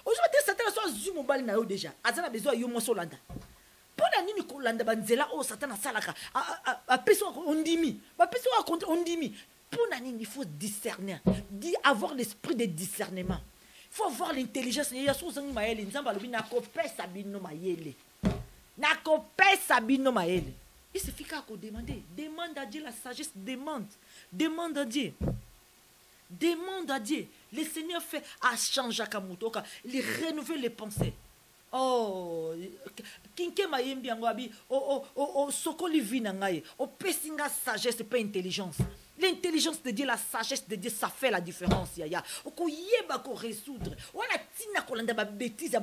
aujourd'hui va Satan so zu mobile na yo déjà azala besoin yo mo Hollande pour ni ko Hollande banzela o Satan a salaka a peso ondimi ba peso a contre ondimi pour ni il faut discerner avoir l'esprit de discernement il faut avoir l'intelligence ya so zangi maele nzamba lobi na ko pesa bino mayele na ko pesa bino mayele. Il suffit qu'à demander. Demande à Dieu la sagesse. Demande à Dieu. Demande à Dieu. Le Seigneur fait à changer à Kamutoka. Il renouvelle les pensées. Oh, kinke mayembi angoabi. Oh, sokoli vinangaye. Oh, pesinga sagesse, pas intelligence. L'intelligence de Dieu, la sagesse de Dieu, ça fait la différence. Yaya. Oko yeba ko résoudre. Wana tina kolanda ba bêtise ya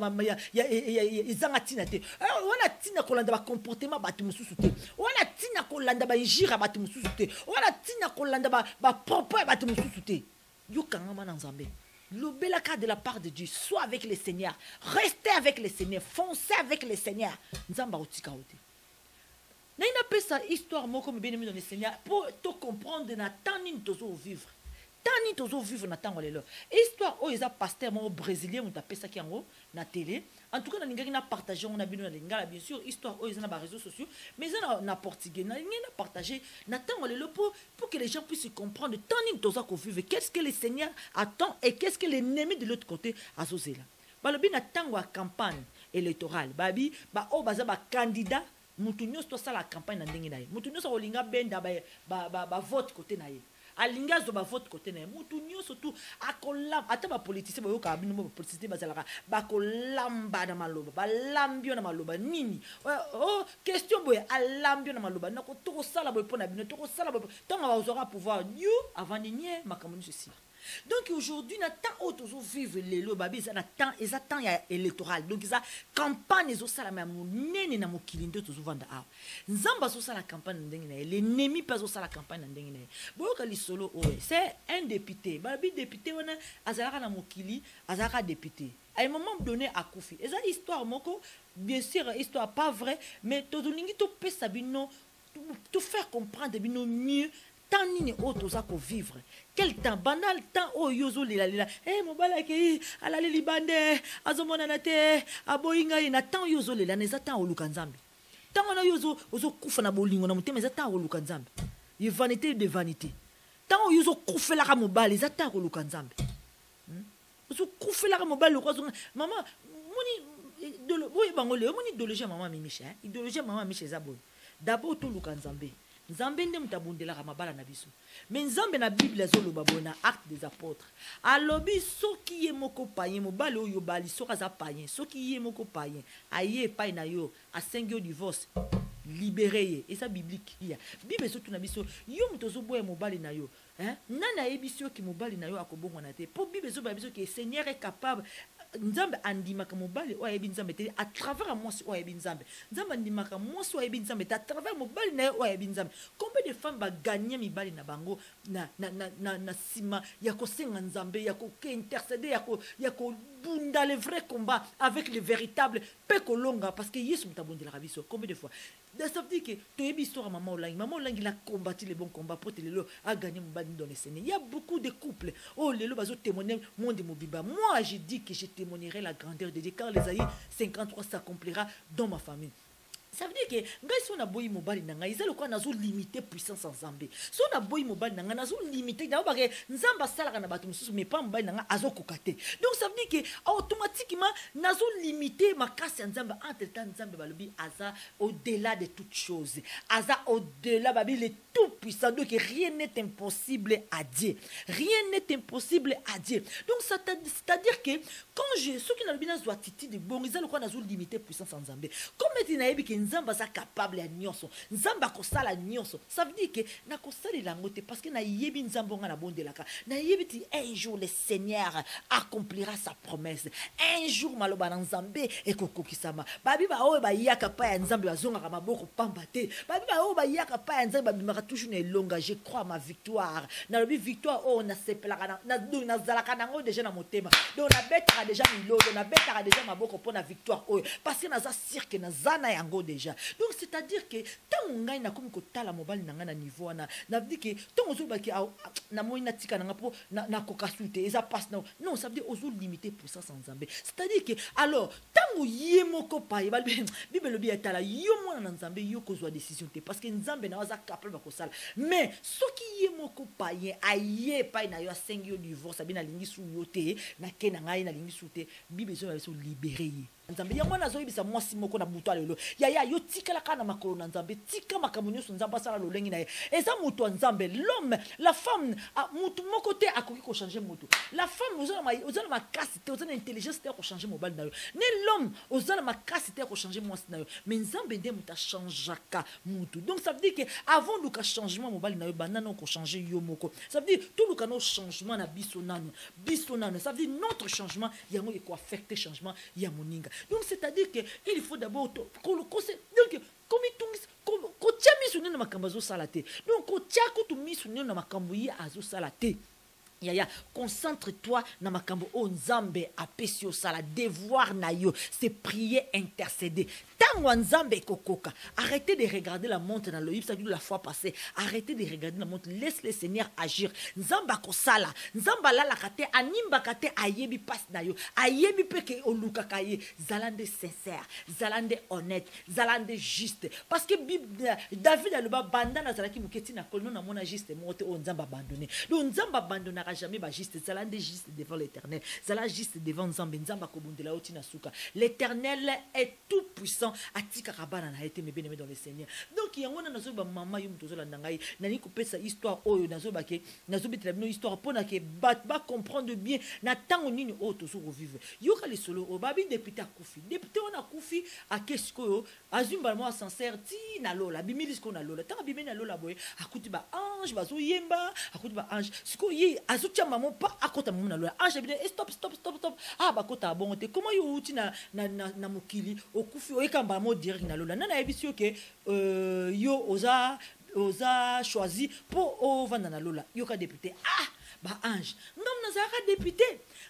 zanga tina te. Wana tina kolanda ba comportement ba tumususu te. Wana tina kolanda ba injira ba tumususu te. Wana tina kolanda ba propos ba tumususu te. Yo kangama na Nzambe. L'obélaka de la part de Dieu, sois avec le Seigneur. Restez avec le Seigneur, foncez avec le Seigneur. Nzamba otika ote. N'a pas ça histoire moi comme bien aimé dans le Seigneur pour te comprendre na tani tozo vivre. Tani tozo vivre na tango lelo. Histoire o eza pasteur mo brésilien on t'a ça qui en na télé. En tout cas na lingaki na partager on a bino na lingala bien sûr histoire o eza na ba réseaux sociaux mais ça na portugais na lingi na partager na tango lelo pour que les gens puissent comprendre tani tozo ko vivre qu'est-ce que le Seigneur attend et qu'est-ce que l'ennemi de l'autre côté a zozela. Balobi na tango a campagne électorale babi ba o baza ba candidat mutu nyonso ça la campagne na ndenge na ye mutu nyonso olinga benda ba vote côté na ye alinga zo ba vote côté na ye mutu nyonso tout akolam ata ba politicien ba yoka bino ba politicien bazalaka ba kolamba na maloba ba lambio na maloba nini oh question boye alambio na maloba na ko to sala boye pona bino to sala boye tant on aura pouvoir Dieu avant nier makamoni ceci. Donc aujourd'hui, na temps où tous vivre les lois, babi, ça na temps, ils attendent électoral. Donc ça campagne ils ont ça la même nene na mokilinde tous vendre ah. Nzamba so ça la campagne ndengine, l'ennemi pas so ça la campagne ndengine. Boyoka li solo oe, c'est un député. Babi député wana azalaka na mokili, azalaka député. À un moment donné à Koufi. Et ça histoire moko, bien sûr histoire pas vrai, mais tout lingi to pesa bino, tout faire comprendre bino mieux. Tant ni autres ko vivre quel temps banal temps o yozo lila mobala ke ala le libande azomona na te aboyinga ina temps yozo lila neza temps o lukanzambe tant on a yozo ozo kufa na bolingo na mutema za temps o lukanzambe ye vanité de vanité tant o yozo kufela ka mobala za temps o lukanzambe ozo kufela ka mobala ko maman moni de le boy bangole moni idéologie maman mimisha idéologie maman mimisha za boy d'abord to lukanzambe Nzambe nde mutabundela ka mabala na biso. Mais Nzambe na Bible azoloba bona acte des apôtres. Alobi soki ye moko payen mobali oyo bali soka za payen, soki ye moko payen, aye pay na yo, a 5 yo divorce, libéré et ça biblique. Bible sotu na biso, yo mutozo boye mobali na yo, hein? Nana ebisio ki mobali na yo akobongo na te. Pour Bible zo ba biso que Seigneur est capable Nzambe andimaka mobali o yebi Nzambe te à travers moi o yebi Nzambe. Nzambe andimaka moi o yebi Nzambe te à travers mobali na o yebi Nzambe. Combien de femmes ba gagner mibali na bango na sima ya ko senga Nzambe ya ko intercéder ya ko bunda le vrai combat avec le véritable pekolonga parce que Yesu mutabondela rabiso combien de fois. Ça veut dire que tu es histoire maman Olangi il a combattu les bons combats pour te le a gagné mobali dans les Seigneur. Il y a beaucoup de couples. Oh lelo bazo témoigner monde mobiba. Moi j'ai dit que je témoignerai la grandeur de Dieu car les Isaïe 53 s'accomplira dans ma famille. Ça veut dire que si on a boy mobile nanga izalo kwa nazo limiter puissance nzambe si on a boy mobile nanga nazo limiter na ba ke nzamba sala na bato mususu mais pas mobile nanga azo kokate donc ça veut dire que automatiquement nazo limiter makasi nzamba entre temps nzambe balobi aza au-delà de toutes choses aza au-delà babi le tout puissant donc rien n'est impossible à Dieu rien n'est impossible à Dieu donc c'est-à-dire que quand ceux qui n'ont pas besoin de bon izalo kwa nazo limiter puissance nzambe comme tu n'as que nzamba za capable ya nyonso nzamba ko sala nyonso ça veut dire que na ko sala la ngote parce que na yebi nzambo nga na bondelaka na yebi ti un jour le Seigneur accomplira sa promesse un jour maloba na nzambe ekokokisama babi ba o ba yaka pa ya nzambe bazonga ka maboko pambate babi ba o ba yaka pa ya nzambe babimaka toujours na longa je crois à ma victoire na lobi victoire o na sepelaka na zalaka nango déjà na motema donc na betaka déjà milolo na betaka déjà maboko pour na victoire o parce que na za cirque na zana yango déjà donc c'est-à-dire que tant ngai na komi ko tala mobile nanga na niveau na dit que tant ozo baki na moina tika nanga po na kokasute eza passe non ça veut dire ozo limiter pour ça sans nzambe c'est-à-dire que alors tant yemoko pa bible lobi etala yo mona na nzambe yo kozwa décision te parce que nzambe na waza capable ko sala mais soki yemoko pa ye aye pa na yo asengi yo divorce abina lingi su yo te na kena ngai na lingi su te bible zo so libérer nzambe yango na zoyibisa mwasi moko na buto lelo ya yo tikala kana makolo na nzambe tika makambo nyonso nzambe asala lolengi na ye eza muto nzambe l'homme la femme muto moko te akoki ko changer muto la femme ozana makasi te ozana intelligence te ko changer mobile na yo ne l'homme ozana makasi te ko changer mwasi na yo mais nzambe nde muta changeaka muto donc ça veut dire que avant le changement mobile na yo banana ko changer yo moko ça veut dire tout le canal changement na biso nano ça veut dire notre changement yango eko affecter changement ya moninga. Donc c'est-à-dire que il faut d'abord donc comme ko tia misuni na makambo zo salate donc ko tia ko tu misuni na makambo yi azo salate yaya concentre-toi na makambo o nzambe apesi sala devoir na yo c'est prier intercéder tango nzambe kokoka arrêtez de regarder la montre dans le ça dit la fois passée arrêtez de regarder la montre laisse le Seigneur agir nzamba ko sala nzamba la kate animba kate ayebi passe na yo ayebi peke oluka kaye zalande sincère zalande honnête zalande juste parce que David aloba banda na zalaki muketi na kolno na mona juste mote o nzamba abandonné donc nzamba abandonna jamais ba juste zalande juste devant l'Éternel zala juste devant nzambe nzamba kobundela oti na suka l'Éternel est tout puissant atika kabana na été mebe dans le Seigneur donc yango na nazo ba mama yum tozola ndangai nani kopesa histoire oyo nazo ba ke nazo betela bino histoire pona ke ba comprendre bien na tango nini o tozo revivre yoka le solo o babi député on a kufi a kesko azumba mo sincère ti na lola bimilis ko na lola tango bimena lola boy akuti ba ange bazo yemba akuti ba ange siko yi azutia maman pas à côté maman na lola ange bien stop ah ba kota bon te comment yo uti na mokili o kufi o ekamba mo direct na lola nana ebisio ke yo oza choisi pour o vanda na lola yo ka député ba ange ngam nazaka député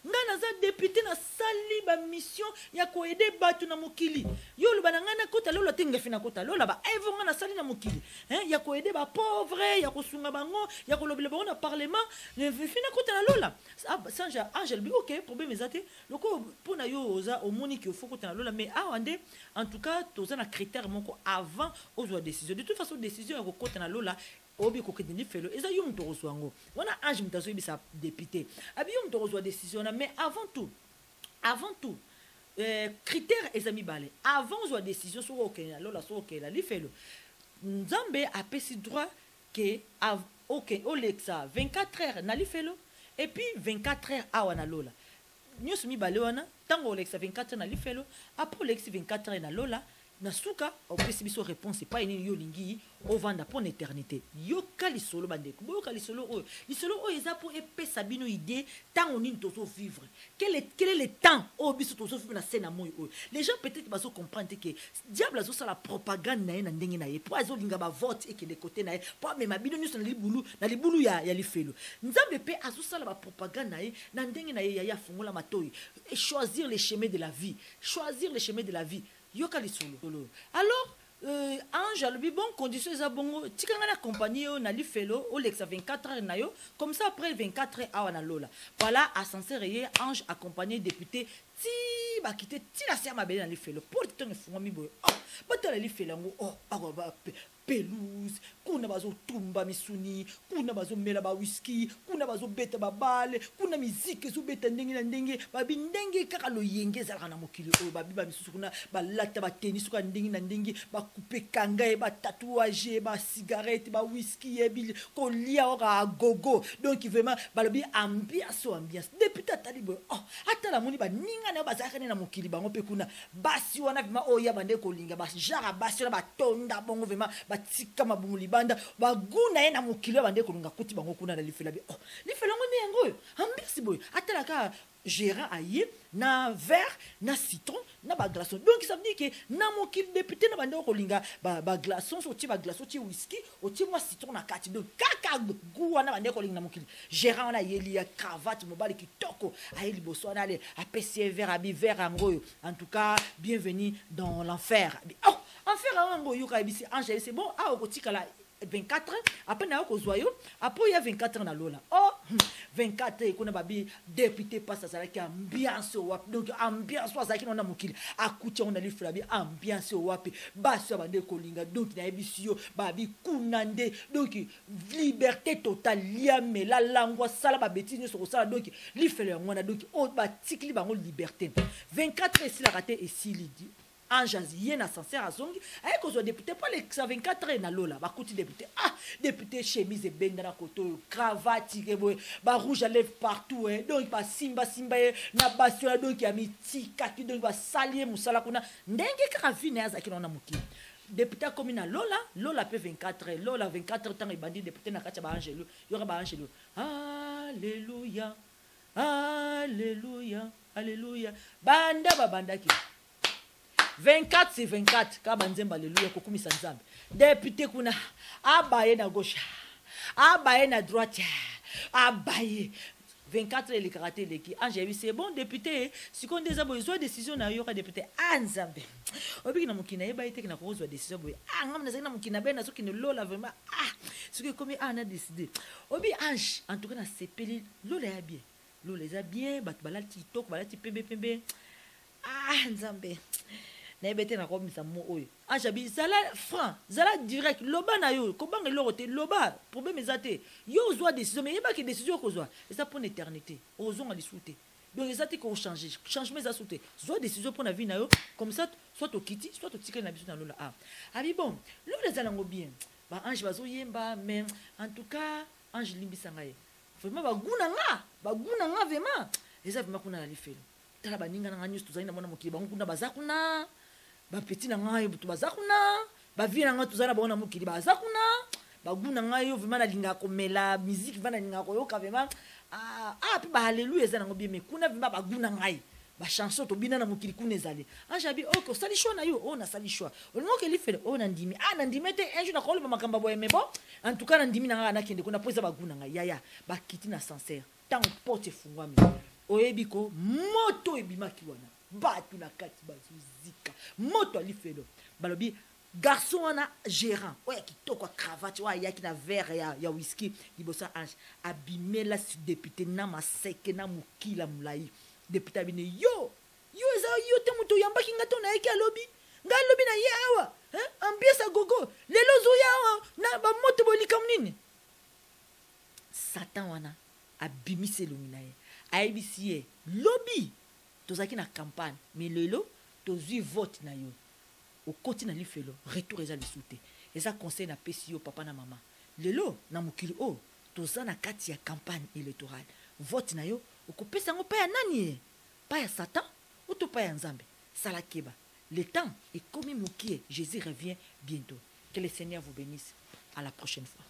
ngana député na sali ba mission ya ko aider batu na mokili yo lo bananga na kota lola tinga fina kota lola ba evonga na sali na mokili ya ko aider ba pauvre ya ko sunga bango ya ko lobela bango na parlement fina kota na lola sanja angel bi OK problème ezate loko pona yo oza au monique il faut kota na lola mais ande en tout cas toza na critère moko avant aux décision de toute façon décision ya ko kota na lola obi ko kedini felo eza yum to rozwango wana ange mtazo ibisa député abi yum to rozwa décision mais avant tout critère ezami balé avantozwa décision so OK na lola so OK la li felo nzambe a pesi droit que OK Olexa 24 heures na li felo et puis 24 heures awana lola nyos mi balé wana tango Olexa 24 heures na li felo après Olexa 24 heures na lola nasuka au pesibiso réponse pas une yo lingi au vanda pour l'éternité yo kalisolo bandeko boyo kalisolo o lisolo o eza pour epé sabino idée tant on in tozo vivre quel est le temps au biso tozo vivre na scène moyo o les gens peut-être baso comprendre que diable azo ça la propagande na ndenge na ye pour azo linga ba vote et que les côtés na ye pour même mabino nyuso na libulu ya lifelo nzambe pe azo ça la propagande na ye na ndenge na ye ya fungola matoyi et choisir les chemins de la vie yoka lisolo alors ange alobi bon condition eza bongo tikanga na compagnie na lifelo Olexa 24 heures na yo comme ça après 24 heures awa na lola voilà ascenseur ye ange accompagné député ti va quitter tina serma belle dans les felo pour te ne fuma mi boy ba tala li felango ba pelouse kuna bazo tumba misuni kuna bazo mela ba whisky kuna bazo beta ba bale kuna musique zo beta ndenge na ndenge ba bindenge kaka lo yenge zalaka na mokili o ba biba misusu kuna ba lata ba tennis kwa ndenge na ndenge ba couper kanga ba tatouage ba cigarette ba whisky e bil ko lia ora gogo donc vraiment ba lobi ambiance depuis tata libo atala moni ba ninga na ba zaka na mokili bango pe kuna basi wana vraiment o ya bande ko linga ba jara basi ba tonda bongo vraiment batika mabumu libanda baguna ye na mokili bande ko lunga kuti bango kuna na lifela bi lifela ngo ni yango ambiance boy atala ka gérant aye na verre na citron na ba glaçon donc ça veut dire que na mokili député na bande ko linga ba glaçon sorti ba glaçon ti whisky oti moi citron na kati donc kaka gua na bande ko linga na mokili gérant na yeli ya cravate mobile kitoko aye liboso na ale apesi verre abi verre ngoyo en tout cas bienvenue dans l'enfer enfer ango yo ka bisi Angèle c'est bon okotikala 24 après na ko zoyo après il y a 24 na lola 24 et kuna babi député passe ça qui ambiance wap donc ambiance ça qui on a mokili akuti on a li flabi ambiance wap baso bande kolinga donc na ebisi yo babi kunande donc liberté totale liame la langue sala ba betini so sala donc li fele ngona donc o ba tikli bango liberté 24 et si la raté et si li dit Anjazi na sincère azongi ay ko zo député pas les 24 na lola ba kuti député député chemise benda na koto cravate keboy ba rouge à lèvres partout donc ba simba na basio donc ya mitika ki donc ba salier musala kuna ndenge ka vine azaki na muki député comme na lola pe 24 lola 24 temps et bandi député na kacha ba Angelo yora ba Angelo alléluia alléluia alléluia banda ki 24 c'est 24 kabanzemba alléluia kokumisa nzambe député kuna abaye na gauche abaye na droite abaye 24 les karaté leki Angèle c'est bon député si qu'on des besoin décision na yoka député nzambe obiki na mukina yeba ite na kozwa décision boy ngam na zina mukina bena soki ne lola vraiment ce que comme a décidé obi ange en tout cas na sepeli lola ya bien lola za bien bat balati tok balati pembe nzambe na bete na komisa mo oyo ajabi zala franc zala direct loba na yo ko banga lorote loba problème ezate yo zwa décision mais yeba ki décision ko zwa ça pour l'éternité ozonga lisouté donc ezate ko changer changement za souté zwa décision pour na vie na yo comme ça soit au kiti soit au ticket na biso na lola abi bon lola zala ngo bien ba ange bazo yemba mais en tout cas ange limbisa ngaye vraiment baguna nga vraiment eza vraiment kuna na lifelo tala baninga na nyusu tuzali na mwana mokili bango kuna bazakuna ba petit na ngai butu bazakuna ba vi na ngai tuzala bona mokili bazakuna baguna ngai yo vraiment na linga komela musique vana linga ko yoka vraiment pe ba haleluya za nango bien mais kuna vraiment baguna ngai ba chanson to bina na mokili kuna ezali anjabi oko sali choix na yo na sali choix olingo ke lifele na ndimi na ndimi te un jour na ko le makamba boye mais bon en tout cas na ndimi na ngai na kende kuna poza baguna ngai yaya ba kiti na sincère tant porte fungwami oyebiko moto ebimaki wana batu na kati bazuzika moto alifelo balobi garçon wana gérant oya kitoko cravate oya yaki na verre ya whisky libosa ange abimela si député na maseke na mukila mulai député abine yo eza yo te moto yambaki ngato na yaki alobi na ye awa ambiance gogo lelo zoya awa na ba moto bolika nini satan wana abimise lumina ye ABCA lobby tozaki na campagne mais lelo tozui vote na yo au côté na lifelo retour eza lisouté eza conseil na pesi yo papa na mama lelo na mokili toza na kati ya campagne électorale vote na yo okopesa ngo pa ya nani pa ya satan ou to pa ya nzambe salakeba le temps est comme mokie Jésus revient bientôt que le Seigneur vous bénisse à la prochaine fois.